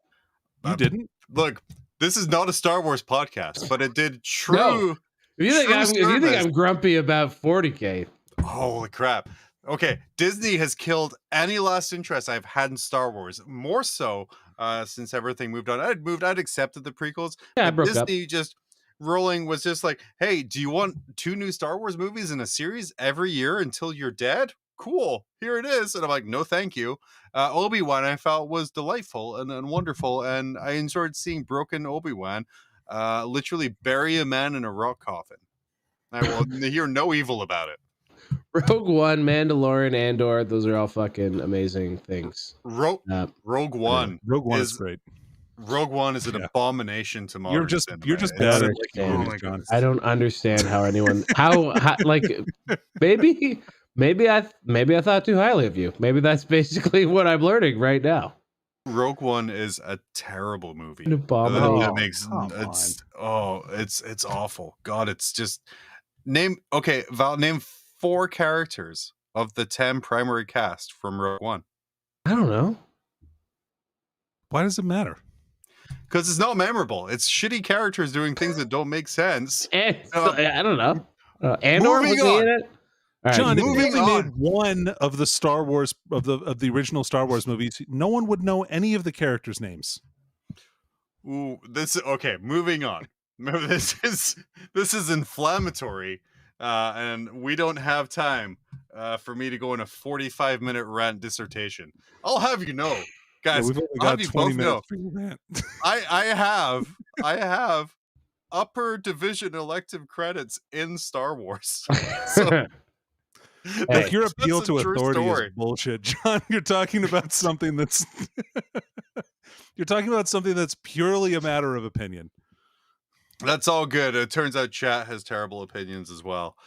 You didn't? Look, this is not a Star Wars podcast, but it did true. No. If you think I'm grumpy about 40K. Holy crap. Okay, Disney has killed any last interest I've had in Star Wars. More so since everything moved on. I'd accepted the prequels. Yeah, I broke Disney up. just rolling was just like, hey, do you want 2 new Star Wars movies in a series every year until you're dead? Cool, here it is. And I'm like, no thank you. Obi-Wan I felt was delightful and wonderful, and I enjoyed seeing broken Obi-Wan literally bury a man in a rock coffin. I will hear no evil about it. Rogue One, Mandalorian, Andor, those are all fucking amazing things. Rogue One is great. Rogue One is an abomination to modern cinema. You're just bad at movies, John. I don't understand how anyone how like maybe I thought too highly of you. Maybe that's basically what I'm learning right now. Rogue One is a terrible movie. An abomination. It's awful. God, it's just Val, name 4 characters of the 10 primary cast from Rogue One. I don't know. Why does it matter? Because it's not memorable. It's shitty characters doing things that don't make sense. I don't know. Andor was in it. Right, John, if you made one of the Star Wars of the original Star Wars movies, no one would know any of the characters' names. Ooh, moving on. This is inflammatory, and we don't have time for me to go in a 45-minute rant dissertation. I'll have you know, guys. We've only got 20 minutes for your rant. I have upper division elective credits in Star Wars. So, like your appeal to authority is bullshit, John. You're talking about something that's purely a matter of opinion. That's all good. It turns out chat has terrible opinions as well.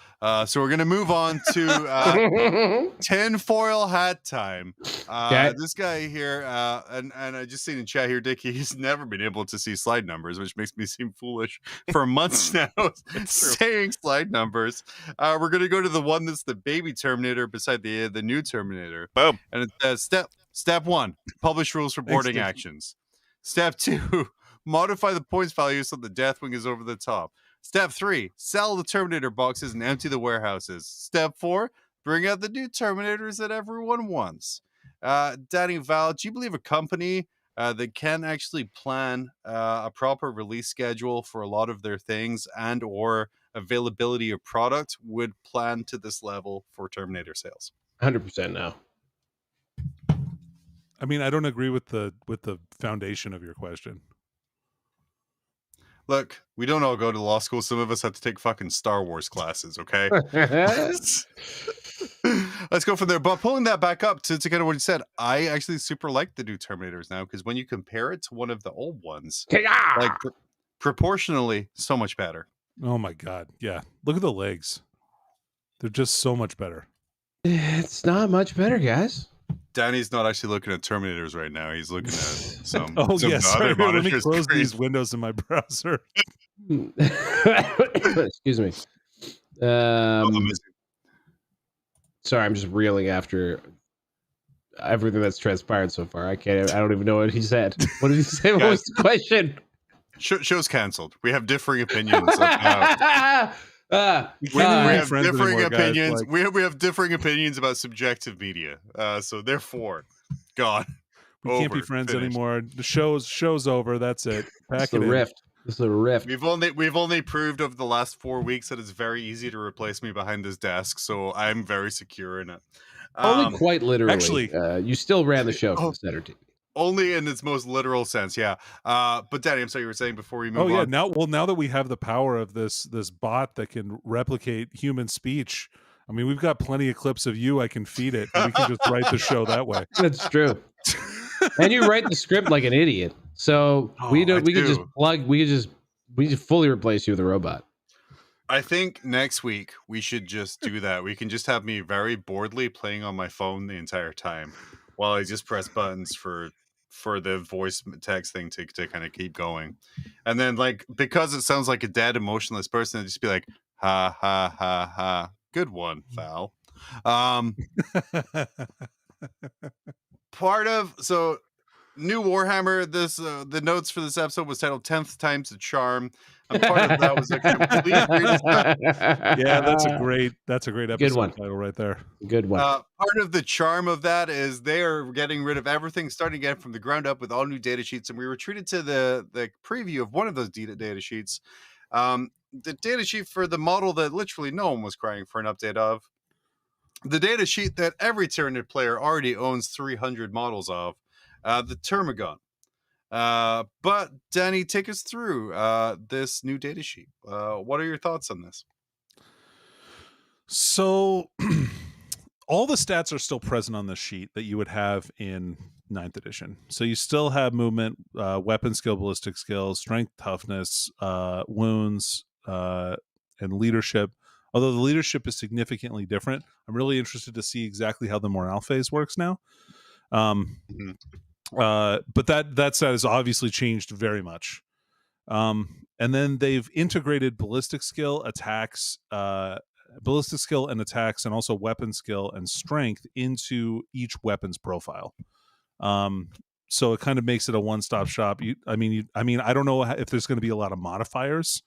So we're gonna move on to tinfoil hat time. This guy here, and I just seen in chat here, Dickie, he's never been able to see slide numbers, which makes me seem foolish for months now saying slide numbers. We're gonna go to the one that's the baby Terminator beside the new Terminator. Boom. And it says step 1, publish rules for boarding actions. Step 2, modify the points value so the Deathwing is over the top. Step 3, sell the Terminator boxes and empty the warehouses. Step 4, bring out the new Terminators that everyone wants. Danny, Val, do you believe a company that can actually plan a proper release schedule for a lot of their things and or availability of product would plan to this level for Terminator sales? 100% no. I mean, I don't agree with the foundation of your question. Look, we don't all go to law school. Some of us have to take fucking Star Wars classes, okay? Let's go from there. But pulling that back up to kind of what you said, I actually super like the new Terminators now, because when you compare it to one of the old ones, like proportionally, so much better. Oh my god, yeah. Look at the legs. They're just so much better. It's not much better, guys. Danny's not actually looking at Terminators right now. He's looking at some. Oh some yes, other let me monitors. close Great. these windows in my browser. Excuse me. Sorry, I'm just reeling after everything that's transpired so far. I don't even know what he said. What did he say? What was the question? Show's canceled. We have differing opinions. We We have friends differing anymore, guys, opinions. like- We have differing opinions about subjective media. So therefore, God, We can't be friends finished. anymore. The show's over. That's it. Pack It's it the in. rift. This is a rift. We've only proved over the last 4 weeks that it's very easy to replace me behind this desk. So I'm very secure in it. Only quite literally. actually- you still ran the show for the Center team. Only in its most literal sense, yeah. But Danny, I'm sorry, you were saying before we move on. Now that we have the power of this bot that can replicate human speech, I mean, we've got plenty of clips of you. I can feed it, and we can just write the show that way. That's true. And you write the script like an idiot. So we I can just do. plug. We just fully replace you with a robot. I think next week we should just do that. We can just have me very boredly playing on my phone the entire time while I just press buttons for the voice text thing to kind of keep going. And then, like, because it sounds like a dead, emotionless person, I'd just be like, ha, ha, ha, ha. Good one, Val. New Warhammer, this the notes for this episode was titled 10th Time's the Charm. And part of that was a complete redesign. Yeah, that's a great episode one. title right there. Good one. Part of the charm of that is they are getting rid of everything, starting again from the ground up with all new data sheets. And we were treated to the preview of one of those data sheets. The data sheet for the model that literally no one was crying for an update of. The data sheet that every Tyranid player already owns 300 models of. The Termagon. But Danny, take us through this new data sheet. What are your thoughts on this? So all the stats are still present on this sheet that you would have in 9th edition. So you still have movement, weapon skill, ballistic skills, strength, toughness, wounds, and leadership. Although the leadership is significantly different. I'm really interested to see exactly how the morale phase works now. But that stat has obviously changed very much. And then they've integrated ballistic skill, attacks, and attacks, and also weapon skill and strength into each weapon's profile. So it kind of makes it a one-stop shop. I mean, I don't know if there's going to be a lot of modifiers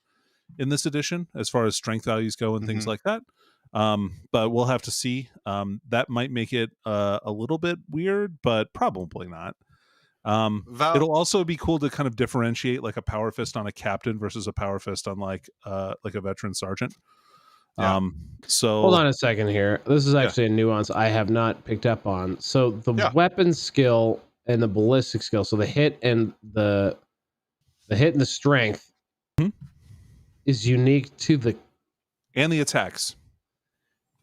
in this edition as far as strength values go and things like that. But we'll have to see. That might make it a little bit weird, but probably not. It'll also be cool to kind of differentiate like a power fist on a captain versus a power fist on like a veteran sergeant. So hold on a second here. This is actually a nuance I have not picked up on. So the weapon skill and the ballistic skill, so the hit and the strength is unique to the attacks.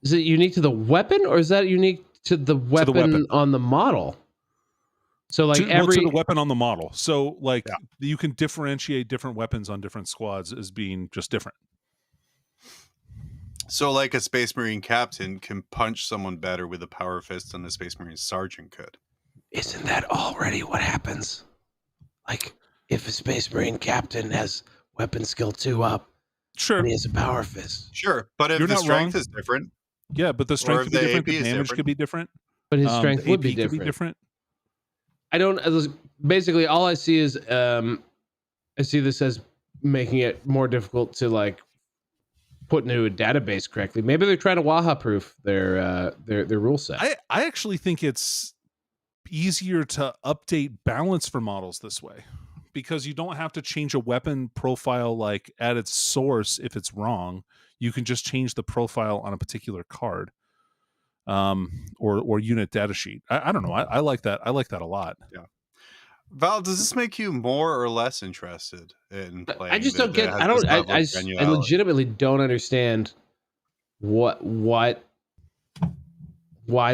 Is it unique to the weapon, or is that unique to the weapon on the model? So like to the weapon on the model. So like you can differentiate different weapons on different squads as being just different. So like a Space Marine captain can punch someone better with a power fist than a Space Marine sergeant could. Isn't that already what happens? Like if a Space Marine captain has weapon skill 2 up, sure, and he has a power fist. Sure, but if the strength is different. Yeah, but the strength could be different, the damage different. could be different. But his strength would be different. I don't. Basically, all I see is I see this as making it more difficult to like put into a database correctly. Maybe they're trying to Waha proof their rule set. I actually think it's easier to update balance for models this way because you don't have to change a weapon profile like at its source if it's wrong. You can just change the profile on a particular card. Or unit data sheet. I don't know. I like that. I like that a lot. Yeah. Val, does this make you more or less interested in playing? I just don't get. Has I this don't. level of I granularity? legitimately don't understand why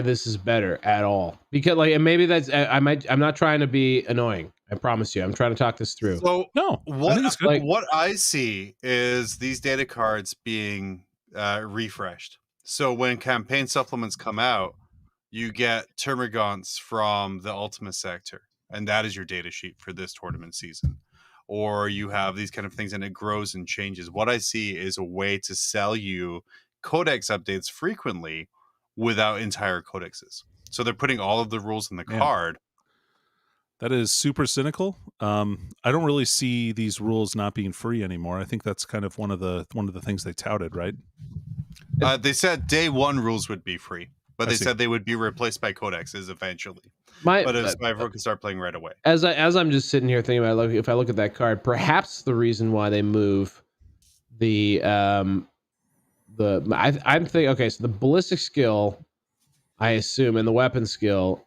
this is better at all. Because like, and maybe that's I'm not trying to be annoying. I promise you, I'm trying to talk this through. So No, I what think it's good. what I see is these data cards being refreshed. So when campaign supplements come out, you get termagants from the Ultima sector, and that is your data sheet for this tournament season. Or you have these kind of things, and it grows and changes. What I see is a way to sell you codex updates frequently without entire codexes. So they're putting all of the rules in the Man. card. That is super cynical. I don't really see these rules not being free anymore. I think that's kind of one of the things they touted, right? They said day one rules would be free, but I they see. said they would be replaced by codexes eventually. But everyone can start playing right away. As I'm just sitting here thinking about, if I look at that card, perhaps the reason why they move I'm thinking, okay, so the ballistic skill, I assume, and the weapon skill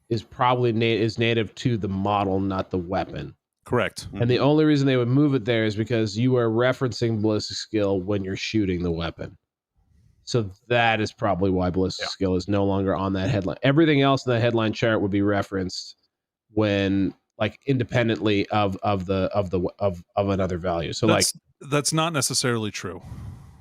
is probably native to the model, not the weapon. Correct. And the only reason they would move it there is because you are referencing ballistic skill when you're shooting the weapon. So that is probably why ballistic skill is no longer on that headline. Everything else in that headline chart would be referenced when, like, independently of another value. So that's not necessarily true.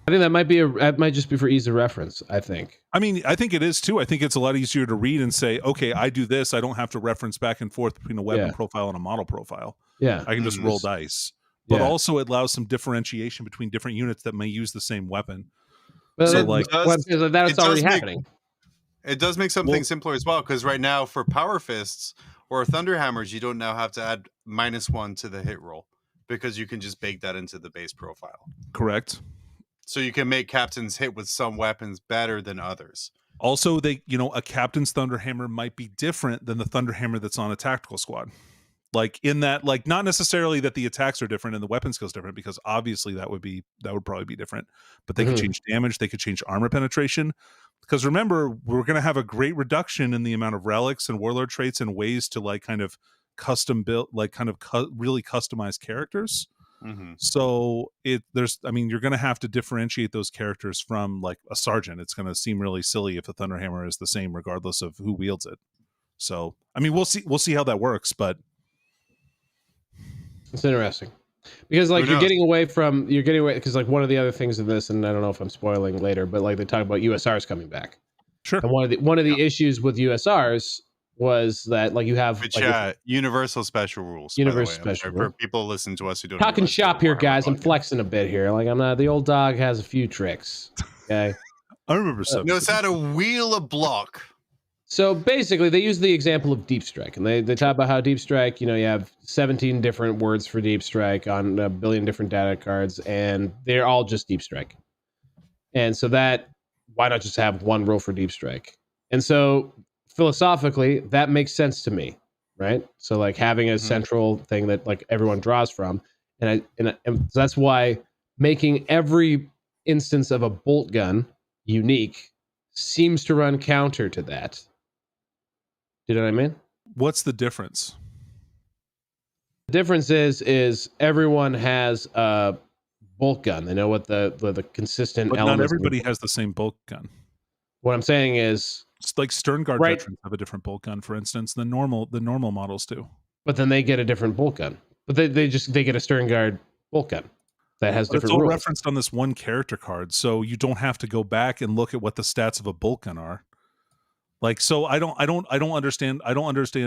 I think that might just be for ease of reference. I think it is too. I think it's a lot easier to read and say, okay, I do this. I don't have to reference back and forth between a weapon profile and a model profile. Yeah, I can just roll dice. But also it allows some differentiation between different units that may use the same weapon. But so that's already happening. It does make something simpler as well, because right now for Power Fists or Thunderhammers, you don't now have to add -1 to the hit roll because you can just bake that into the base profile. Correct. So you can make captains hit with some weapons better than others. Also, a captain's Thunderhammer might be different than the Thunderhammer that's on a tactical squad. Like in that, like not necessarily that the attacks are different and the weapon skills different, because obviously that would probably be different. But they could change damage, they could change armor penetration. Because remember, we're going to have a great reduction in the amount of relics and warlord traits and ways to like kind of custom build, like kind of really customize characters. So you're going to have to differentiate those characters from like a sergeant. It's going to seem really silly if the Thunderhammer is the same regardless of who wields it. So I mean, we'll see how that works, but it's interesting because like you're getting away because like one of the other things in this, and I don't know if I'm spoiling later, but like they talk about USRs coming back. Sure. And one of the issues with USRs was that like you have universal special rules. Universal special for people listening to us who don't talking shop here, guys. I'm flexing a bit here. Like I'm not. The old dog has a few tricks. Okay. I remember something. Knows how to wheel a block. So basically, they use the example of Deep Strike, and they talk about how Deep Strike, you have 17 different words for Deep Strike on a billion different data cards, and they're all just Deep Strike. And so why not just have one rule for Deep Strike? And so philosophically, that makes sense to me, right? So like having a central thing that like everyone draws from, and that's why making every instance of a bolt gun unique seems to run counter to that. Do you know what I mean? What's the difference? The difference is everyone has a bolt gun. They know what the consistent but elements. Not everybody has the same bolt gun. What I'm saying is, it's like Sternguard veterans have a different bolt gun, for instance. The normal models do. But then they get a different bolt gun. But they get a Sternguard bolt gun that has different it's all rules. referenced on this one character card, so you don't have to go back and look at what the stats of a bolt gun are. Like, so I don't understand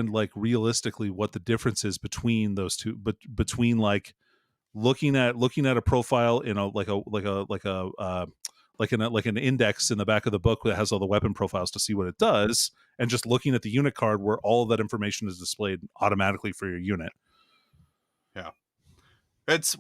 like realistically what the difference is between those two, but between like looking at a profile in an index in the back of the book that has all the weapon profiles to see what it does, and just looking at the unit card where all of that information is displayed automatically for your unit. Yeah. It's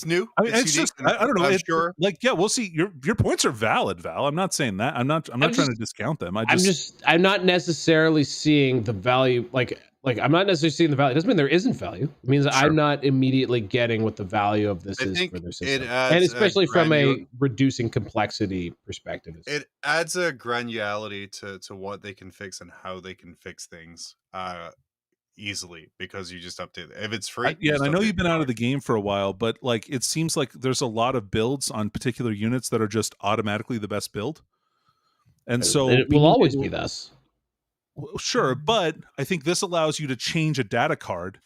new. I mean, it's just I don't know. I'm sure. Like, yeah, we'll see. Your points are valid, Val. I'm not saying that. I'm not trying to discount them. I'm not necessarily seeing the value. Like I'm not necessarily seeing the value. It doesn't mean there isn't value. It means I'm not immediately getting what the value of this is for their system, and especially from a reducing complexity perspective. It adds a granularity to what they can fix and how they can fix things. easily because you just update it. If it's free, Yeah, and I know you've been out of the the game for a while, but like it seems like there's a lot of builds on particular units that are just automatically the best build. And so it will always be thus. Well, sure, but I think this allows you to change a data card,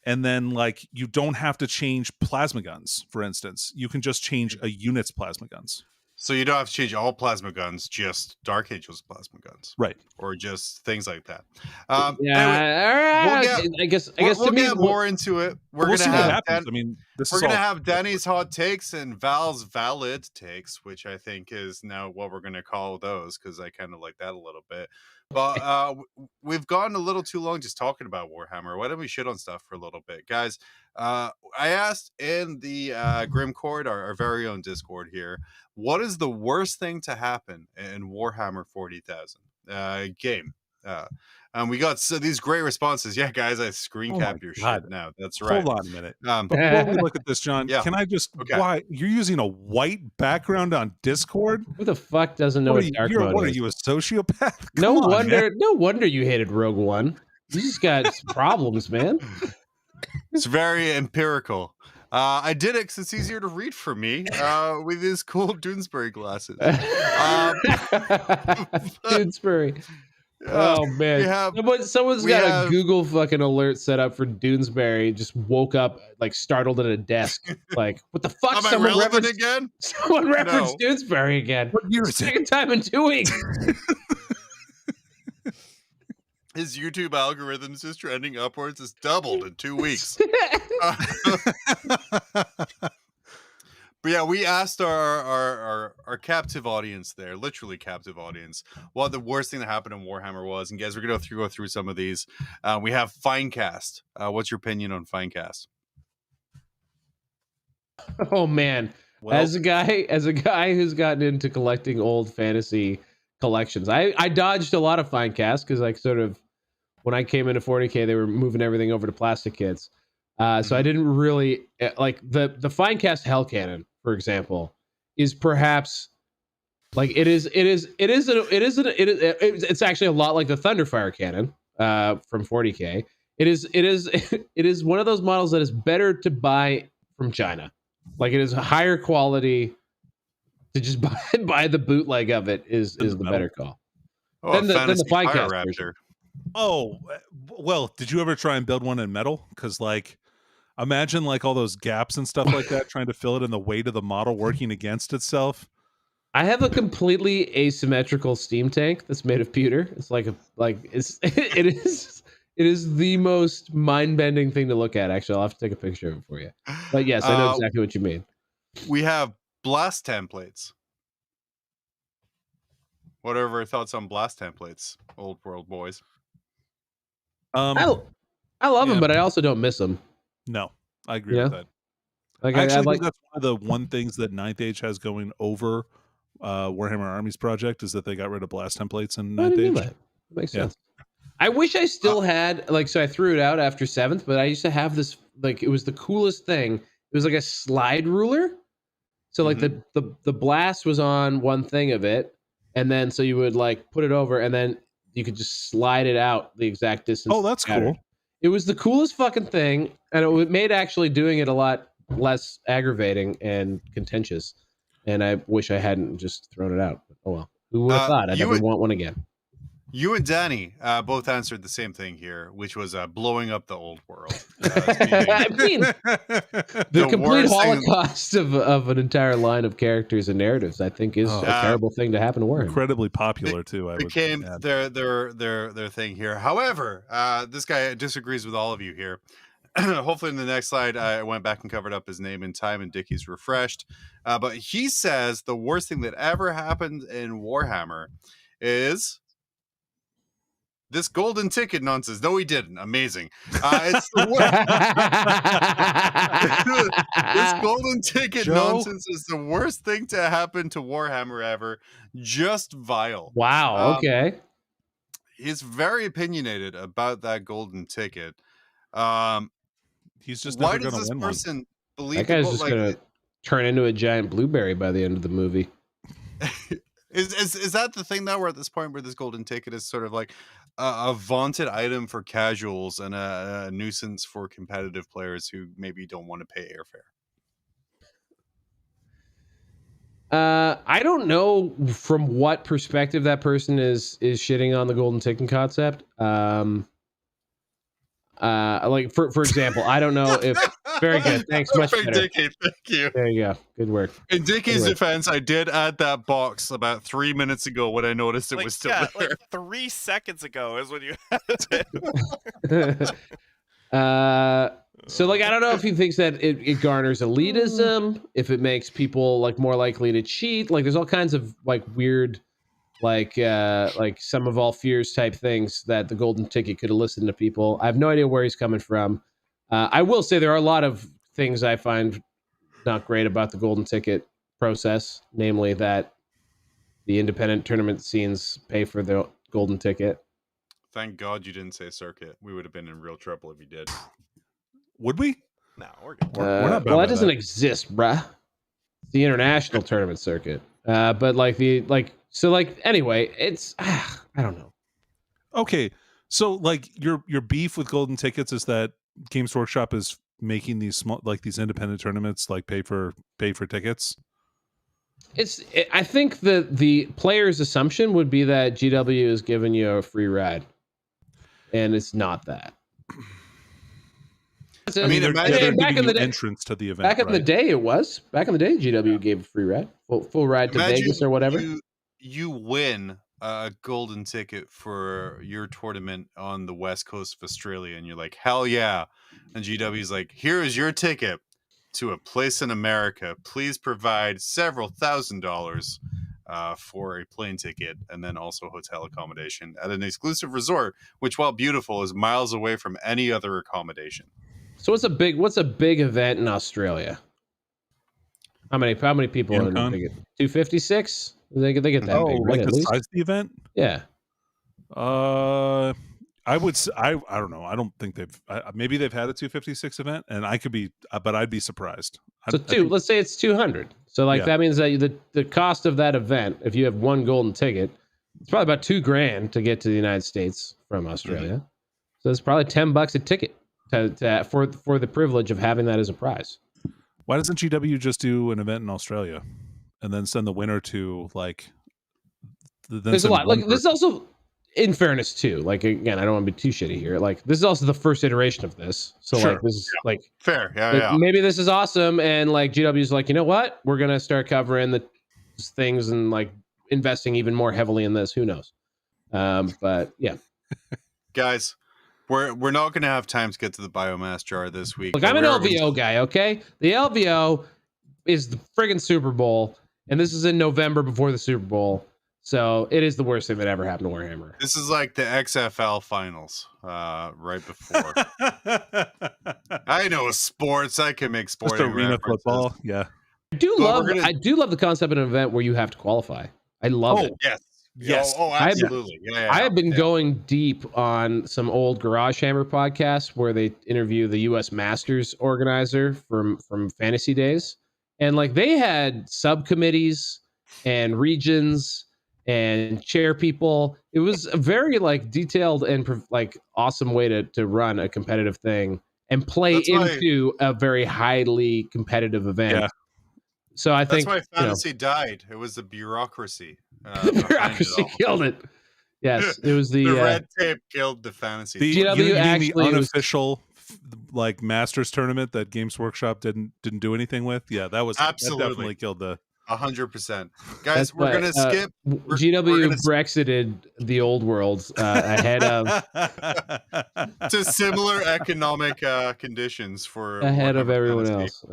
and then like you don't have to change plasma guns, for instance. You can just change a unit's plasma guns. So you don't have to change all plasma guns, just Dark Angel's plasma guns, right? Or just things like that. Yeah, anyway, I guess we'll get more into it. We'll see what happens. I mean, we're gonna have Danny's hot takes and Val's valid takes, which I think is now what we're gonna call those because I kind of like that a little bit. But we've gone a little too long just talking about Warhammer. Why don't we shit on stuff for a little bit, guys? I asked in the Grim Cord, our very own Discord here, what is the worst thing to happen in Warhammer 40,000 game? And we got these great responses. Yeah, guys, I screen capped your shit now. That's right. Hold on a minute. Before we look at this, John, can I just why you're using a white background on Discord? Who the fuck doesn't know what dark mode is? What are you, a sociopath? No wonder you hated Rogue One. You just got problems, man. It's very empirical. I did it because it's easier to read for me with these cool Doonesbury glasses. Doonesbury. Oh man! Someone's got a Google fucking alert set up for Doonesbury. Just woke up like startled at a desk. Like, what the fuck? Am I relevant again? Someone referenced Doonesbury again. What year is it? Second time in 2 weeks. His YouTube algorithms is trending upwards. It's doubled in 2 weeks. But yeah, we asked our captive audience there, literally captive audience, what the worst thing that happened in Warhammer was. And guys, we're going to go through some of these. We have Finecast. What's your opinion on Finecast? Oh man, well, as a guy who's gotten into collecting old fantasy collections, I dodged a lot of Finecast because like sort of when I came into 40K, they were moving everything over to plastic kits. So I didn't really like the Finecast Hell Cannon, for example, is perhaps like it's actually a lot like the Thunderfire Cannon from 40K. It is one of those models that is better to buy from China. Like it is a higher quality. To just buy the bootleg of it is the better call. Then the Finecast Raptor. Oh well, did you ever try and build one in metal? Because like. Imagine like all those gaps and stuff like that, trying to fill it in the weight of the model working against itself. I have a completely asymmetrical steam tank that's made of pewter. It's it is the most mind-bending thing to look at. Actually, I'll have to take a picture of it for you. But yes, I know exactly what you mean. We have blast templates. What are our thoughts on blast templates, old world boys? I love them, but I also don't miss them. No, I agree with that. Like, I actually think that's one of the things that Ninth Age has going over Warhammer Armies Project is that they got rid of blast templates in Ninth Age. That makes sense. I wish I still had so I threw it out after 7th, but I used to have this it was the coolest thing. It was like a slide ruler. So like the blast was on one thing of it, and then so you would like put it over, and then you could just slide it out the exact distance. Oh, that's cool. It was the coolest fucking thing, and it made actually doing it a lot less aggravating and contentious. And I wish I hadn't just thrown it out. But, oh well, who would have thought I'd never want one again? You and Danny both answered the same thing here, which was blowing up the old world. I mean, the complete holocaust of an entire line of characters and narratives, I think, is a terrible thing to happen to Warhammer. Incredibly popular too. Became their thing here. However, this guy disagrees with all of you here. Hopefully, in the next slide, I went back and covered up his name in time, and Dickie's refreshed. But he says the worst thing that ever happened in Warhammer is this golden ticket nonsense. No, he didn't. Amazing. It's the this golden ticket nonsense is the worst thing to happen to Warhammer ever. Just vile. Wow. Okay. He's very opinionated about that golden ticket. He's just why does this person believe that guy's just gonna turn into a giant blueberry by the end of the movie? Is that the thing now? We're at this point where this golden ticket is sort of like a vaunted item for casuals and a nuisance for competitive players who maybe don't want to pay airfare. I don't know from what perspective that person is shitting on the golden ticket concept. Like for example, I don't know if very good. Thanks much better. Dickie, thank you. There you go. Good work. In Dickie's Good work. defense, I did add that box about 3 minutes ago when I noticed it was still there. Like 3 seconds ago is when you had it. So like I don't know if he thinks that it garners elitism, if it makes people like more likely to cheat. Like there's all kinds of like weird like some of all fears type things that the golden ticket could elicit into people. I have no idea where he's coming from. I will say there are a lot of things I find not great about the golden ticket process, namely that the independent tournament scenes pay for the golden ticket. Thank God you didn't say circuit. We would have been in real trouble if you did. Would we? No, we're good. We're not bad Well, by that doesn't that. exist, bruh. It's the international tournament circuit. But like anyway, it's I don't know. Okay, so like your beef with golden tickets is that Games Workshop is making these small, like these independent tournaments, like pay for tickets. I think the player's assumption would be that GW is giving you a free ride, and it's not that. I mean, they're imagine back in the day, entrance to the event. back in the day, it was. Back in the day, GW gave a free ride, full ride to Imagine Vegas or whatever. You win a golden ticket for your tournament on the west coast of Australia, and you're like, hell yeah. And GW's like, here is your ticket to a place in America. Please provide several $1,000s for a plane ticket and then also hotel accommodation at an exclusive resort, which, while beautiful, is miles away from any other accommodation. So what's a big event in Australia? How many people are in the Gamecon? big 256? They get that big, right? Like At the least? size of the event? Yeah. I would say, I don't know. I don't think maybe they've had a 256 event, and I could be, but I'd be surprised. So let's say it's 200. So like that means that the cost of that event, if you have one golden ticket, it's probably about $2,000 to get to the United States from Australia. Mm-hmm. So it's probably $10 a ticket for the privilege of having that as a prize. Why doesn't GW just do an event in Australia and then send the winner to like? There's a lot. Like this is also, in fairness too. Like again, I don't want to be too shitty here. Like this is also the first iteration of this, so Sure. like this is like fair. Maybe this is awesome, and like GW's like, you know what? We're gonna start covering the things and like investing even more heavily in this. Who knows? But yeah, guys. We're not going to have time to get to the biomass jar this week. Look, I'm an LVO guy, okay? The LVO is the friggin' Super Bowl, and this is in November before the Super Bowl, so it is the worst thing that ever happened to Warhammer. This is like the XFL finals, right before. I know sports. I can make sports. Just arena football, yeah. I do love the concept of an event where you have to qualify. I love it. Yes. Oh, absolutely. I have been going deep on some old Garage Hammer podcasts where they interview the U.S. Masters organizer from Fantasy Days, and like they had subcommittees and regions and chair people. It was a very like detailed and like awesome way to run a competitive thing and play into a very highly competitive event. Yeah. So I think that's why fantasy died. It was the bureaucracy. The bureaucracy killed it. Yes, it was the red tape killed the fantasy. The GW actually the unofficial like Masters tournament that Games Workshop didn't do anything with. Yeah, that definitely killed the 100%. Guys, we're gonna skip. GW Brexited the old world ahead of to similar economic conditions for ahead of everyone else.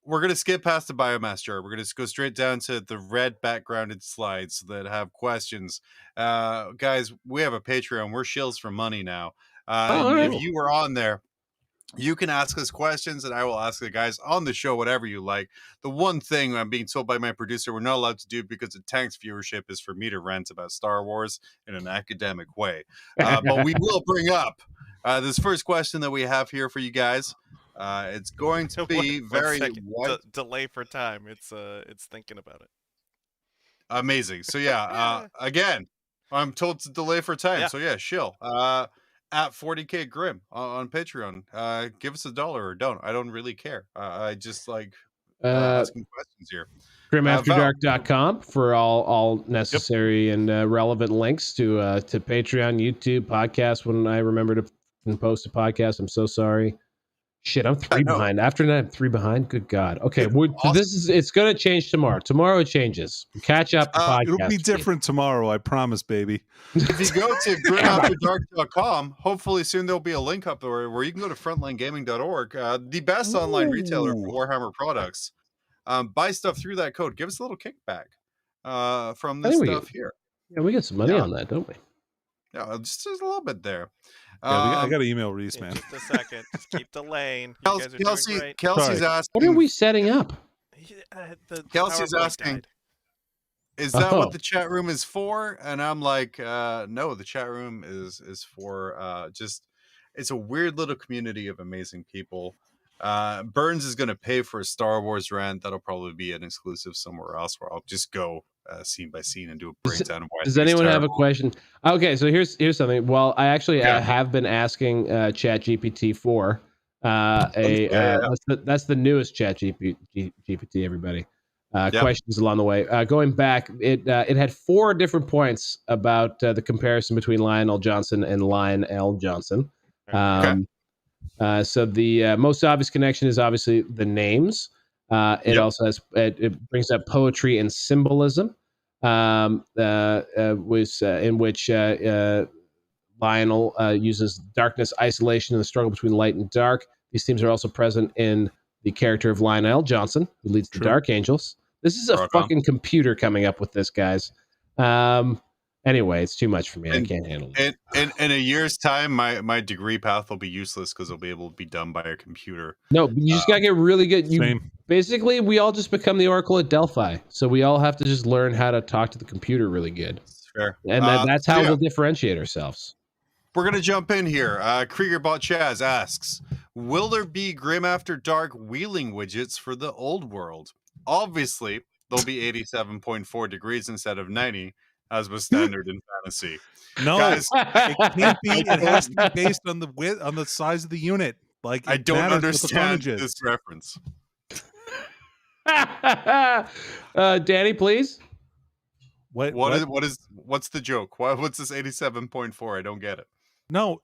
We're gonna skip past the biomass jar. We're gonna go straight down to the red backgrounded slides that have questions. Guys, we have a Patreon. We're shills for money now. If you were on there, you can ask us questions and I will ask the guys on the show whatever you like. The one thing I'm being told by my producer we're not allowed to do because it tanks viewership is for me to rant about Star Wars in an academic way. But we will bring up this first question that we have here for you guys. It's going to be very delay for time. It's thinking about it. Amazing. So yeah, again, I'm told to delay for time. Yeah. So yeah, shill. At 40K Grim on Patreon. Give us $1 or don't. I don't really care. I just like asking questions here. GrimAfterDark.com for all necessary and relevant links to Patreon, YouTube, podcast. When I remember to post a podcast, I'm so sorry. Shit, I'm 3 behind. After that, I'm 3 behind. Good God. Okay, awesome. It's going to change tomorrow. Tomorrow it changes. Catch up. The podcast. It'll be different tomorrow. I promise, baby. If you go to grimafterdark.com, hopefully soon there'll be a link up there where you can go to frontlinegaming.org, the best online retailer for Warhammer products. Buy stuff through that code. Give us a little kickback from this stuff here. Yeah, we get some money on that, don't we? Yeah, just a little bit there. I got to email Reese, man. Just a second. Just keep delaying. You guys are doing great. Kelsey's asking. What are we setting up? Kelsey's asking. Is that what the chat room is for? And I'm like, no, the chat room is for just, it's a weird little community of amazing people. Burns is going to pay for a Star Wars rant. That'll probably be an exclusive somewhere else where I'll just go scene by scene and do a breakdown of why. Does anyone have a question? Okay, so here's something. Well, I actually have been asking ChatGPT for that's the newest ChatGPT, everybody. Questions along the way. Going back, it had 4 different points about the comparison between Lionel Johnson and Lionel Johnson. So the most obvious connection is obviously the names. It also has it brings up poetry and symbolism, in which Lionel uses darkness, isolation, and the struggle between light and dark. These themes are also present in the character of Lionel Johnson, who leads the Dark Angels. This is a fucking computer coming up with this, guys. Anyway, it's too much for me. I can't handle it. In a year's time, my degree path will be useless because it'll be able to be done by a computer. No, you just gotta get really good. Basically, we all just become the Oracle at Delphi, so we all have to just learn how to talk to the computer really good. Fair. And that's how we'll differentiate ourselves. We're gonna jump in here. Kriegerbot Chaz asks, "Will there be Grim After Dark wheeling widgets for the old world? Obviously, there'll be 87.4 degrees instead of 90." As was standard in fantasy. No, guys, it can't be. It has to be based on the width, on the size of the unit. Like I don't understand this reference. Danny, please. What's the joke? What's this 87.4? I don't get it. No.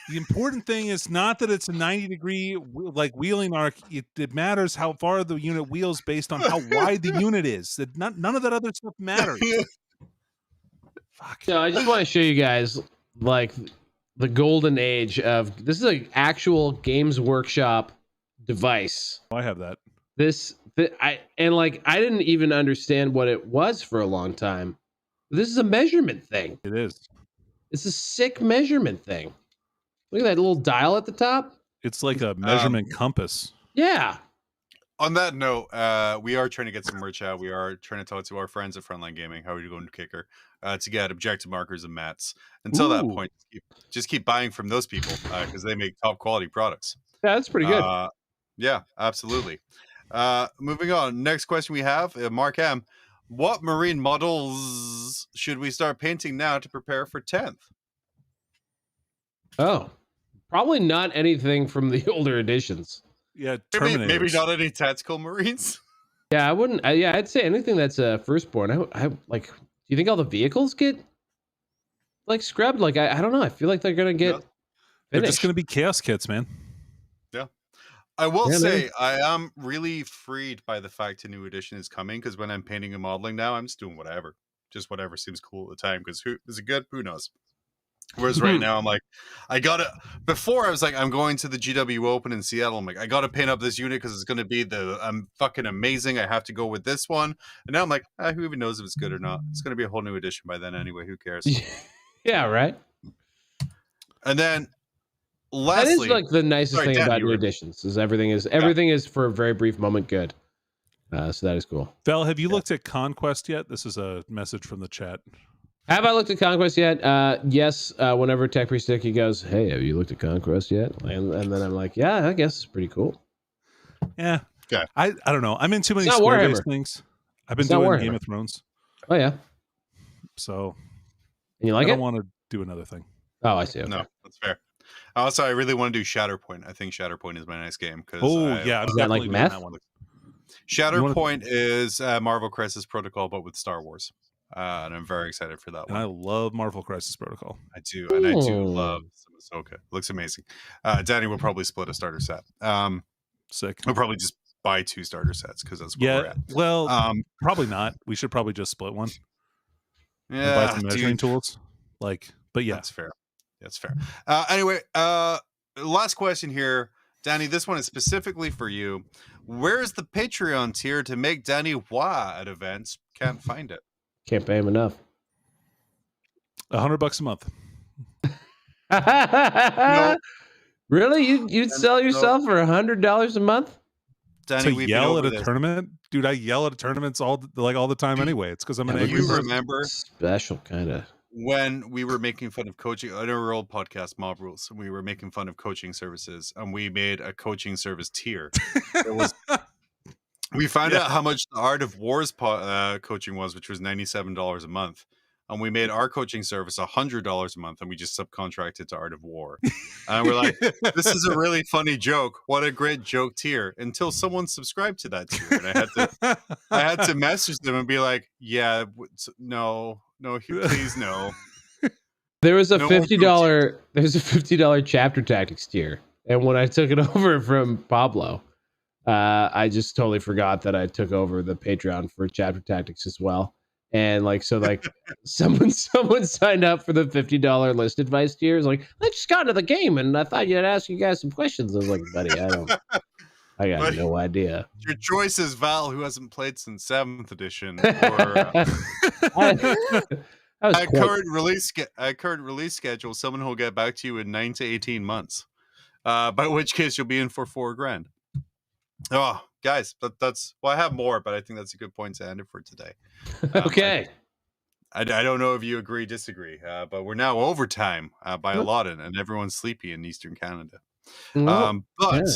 The important thing is not that it's a 90-degree like wheeling arc. It matters how far the unit wheels based on how wide the unit is. None of that other stuff matters. Fuck. So I just want to show you guys like the golden age of this is an actual Games Workshop device. I have that. I didn't even understand what it was for a long time. This is a measurement thing. It is. It's a sick measurement thing. Look at that little dial at the top. It's like a measurement compass. Yeah. On that note, we are trying to get some merch out. We are trying to talk to our friends at Frontline Gaming. How are you going to Kicker? To get objective markers and mats. Until that point, just keep buying from those people because they make top quality products. Yeah, that's pretty good. Yeah, absolutely. Moving on. Next question we have, Mark M. What marine models should we start painting now to prepare for 10th? Oh, probably not anything from the older editions. Yeah, maybe not any tactical marines. Yeah, I wouldn't. I'd say anything that's firstborn. I like. Do you think all the vehicles get like scrubbed? Like I don't know. I feel like they're gonna get. They're just gonna be chaos kits, man. Yeah, I will say I am really freed by the fact a new edition is coming because when I'm painting and modeling now, I'm just doing whatever, just whatever seems cool at the time. Because is it good? Who knows? Whereas right now I'm like, before I was like, I'm going to the GW Open in Seattle. I'm like, I gotta paint up this unit because it's gonna be I'm fucking amazing. I have to go with this one. And now I'm like, who even knows if it's good or not? It's gonna be a whole new edition by then anyway. Who cares? Yeah, right. And then lastly, that is like the nicest thing about new editions is everything is for a very brief moment good. So that is cool. Val, have you looked at Conquest yet? This is a message from the chat. Have I looked at Conquest yet? Yes. Whenever Tech Priest Sticky goes, hey, have you looked at Conquest yet? And then I'm like, yeah, I guess it's pretty cool. Yeah. Okay. I don't know. I'm in too many square-based things. I've been It's not doing Warhammer. Game of Thrones, Oh yeah, so and you I like don't it? want to do another thing. Oh, I see. Okay. No, that's fair. Also, I really want to do Shatterpoint. I think Shatterpoint is my next game because Oh yeah, I'm Is that like definitely doing meth? that one. Shatterpoint is Marvel Crisis Protocol, but with Star Wars, and I'm very excited for that And I one. love Marvel Crisis Protocol. I do, and I do love some Ahsoka. Looks amazing. Danny will probably split a starter set. Sick. We'll probably just buy 2 starter sets because that's where we're Yeah. at. Well, probably not. We should probably just split one and buy Yeah, some measuring dude, tools. But yeah, that's fair. That's fair. Anyway, last question here, Danny. This one is specifically for you. Where is the Patreon tier to make Danny wah at events? Can't find it. Can't pay him enough. $100 a month. Really? You'd sell No. yourself for $100 a month? Danny, To we've been yell over at a this. tournament, dude. I yell at tournaments all the time anyway. It's because I'm an Yeah, angry you person. remember Special kind of. when we were making fun of coaching on our old podcast, Mob Rules? We were making fun of coaching services, and we made a coaching service tier. It was. We found out how much the Art of War's coaching was, which was $97 a month. And we made our coaching service $100 a month, and we just subcontracted to Art of War. And we're like, this is a really funny joke. What a great joke tier. Until someone subscribed to that tier. And I had to message them and be like, yeah, no, please no. There was a No more $50 there's a $50 chapter tactics tier. And when I took it over from Pablo, I just totally forgot that I took over the Patreon for chapter tactics as well. And someone signed up for the $50 list advice tier. It's like, I just got into the game and I thought you'd ask you guys some questions. I was like, buddy, I got Buddy, no idea. Your choice is Val, who hasn't played since 7th edition, or I was at quite- current release schedule, someone will get back to you in 9 to 18 months. By which case you'll be in for $4,000. Oh, guys, that's I have more, but I think that's a good point to end it for today. Okay. I don't know if you agree, disagree, but we're now overtime by a lot, and everyone's sleepy in Eastern Canada. Well, But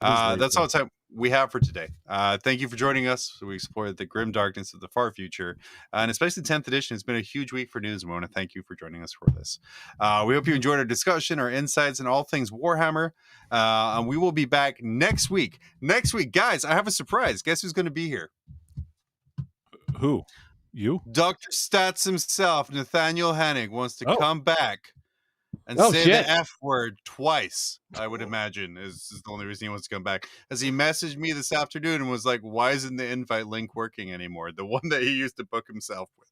yeah. that's all the time we have for today. Thank you for joining us. We explored the grim darkness of the far future, and especially 10th edition. It's been a huge week for news, and we want to thank you for joining us for this. We hope you enjoyed our discussion, our insights, and all things Warhammer. And we will be back next week. Next week, guys, I have a surprise. Guess who's going to be here? Who? You? Dr. Stats himself, Nathaniel Hennig, wants to Oh. come back and Oh, say shit. the F word twice, I would imagine, is the only reason he wants to come back. As he messaged me this afternoon and was like, why isn't the invite link working anymore? The one that he used to book himself with.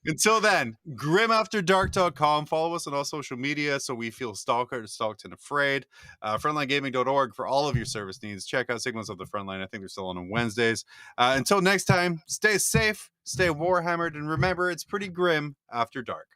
Until then, grimafterdark.com. Follow us on all social media so we feel stalked and afraid. Frontlinegaming.org for all of your service needs. Check out Signals of the Frontline. I think they're still on Wednesdays. Until next time, stay safe, stay Warhammered, and remember, it's pretty grim after dark.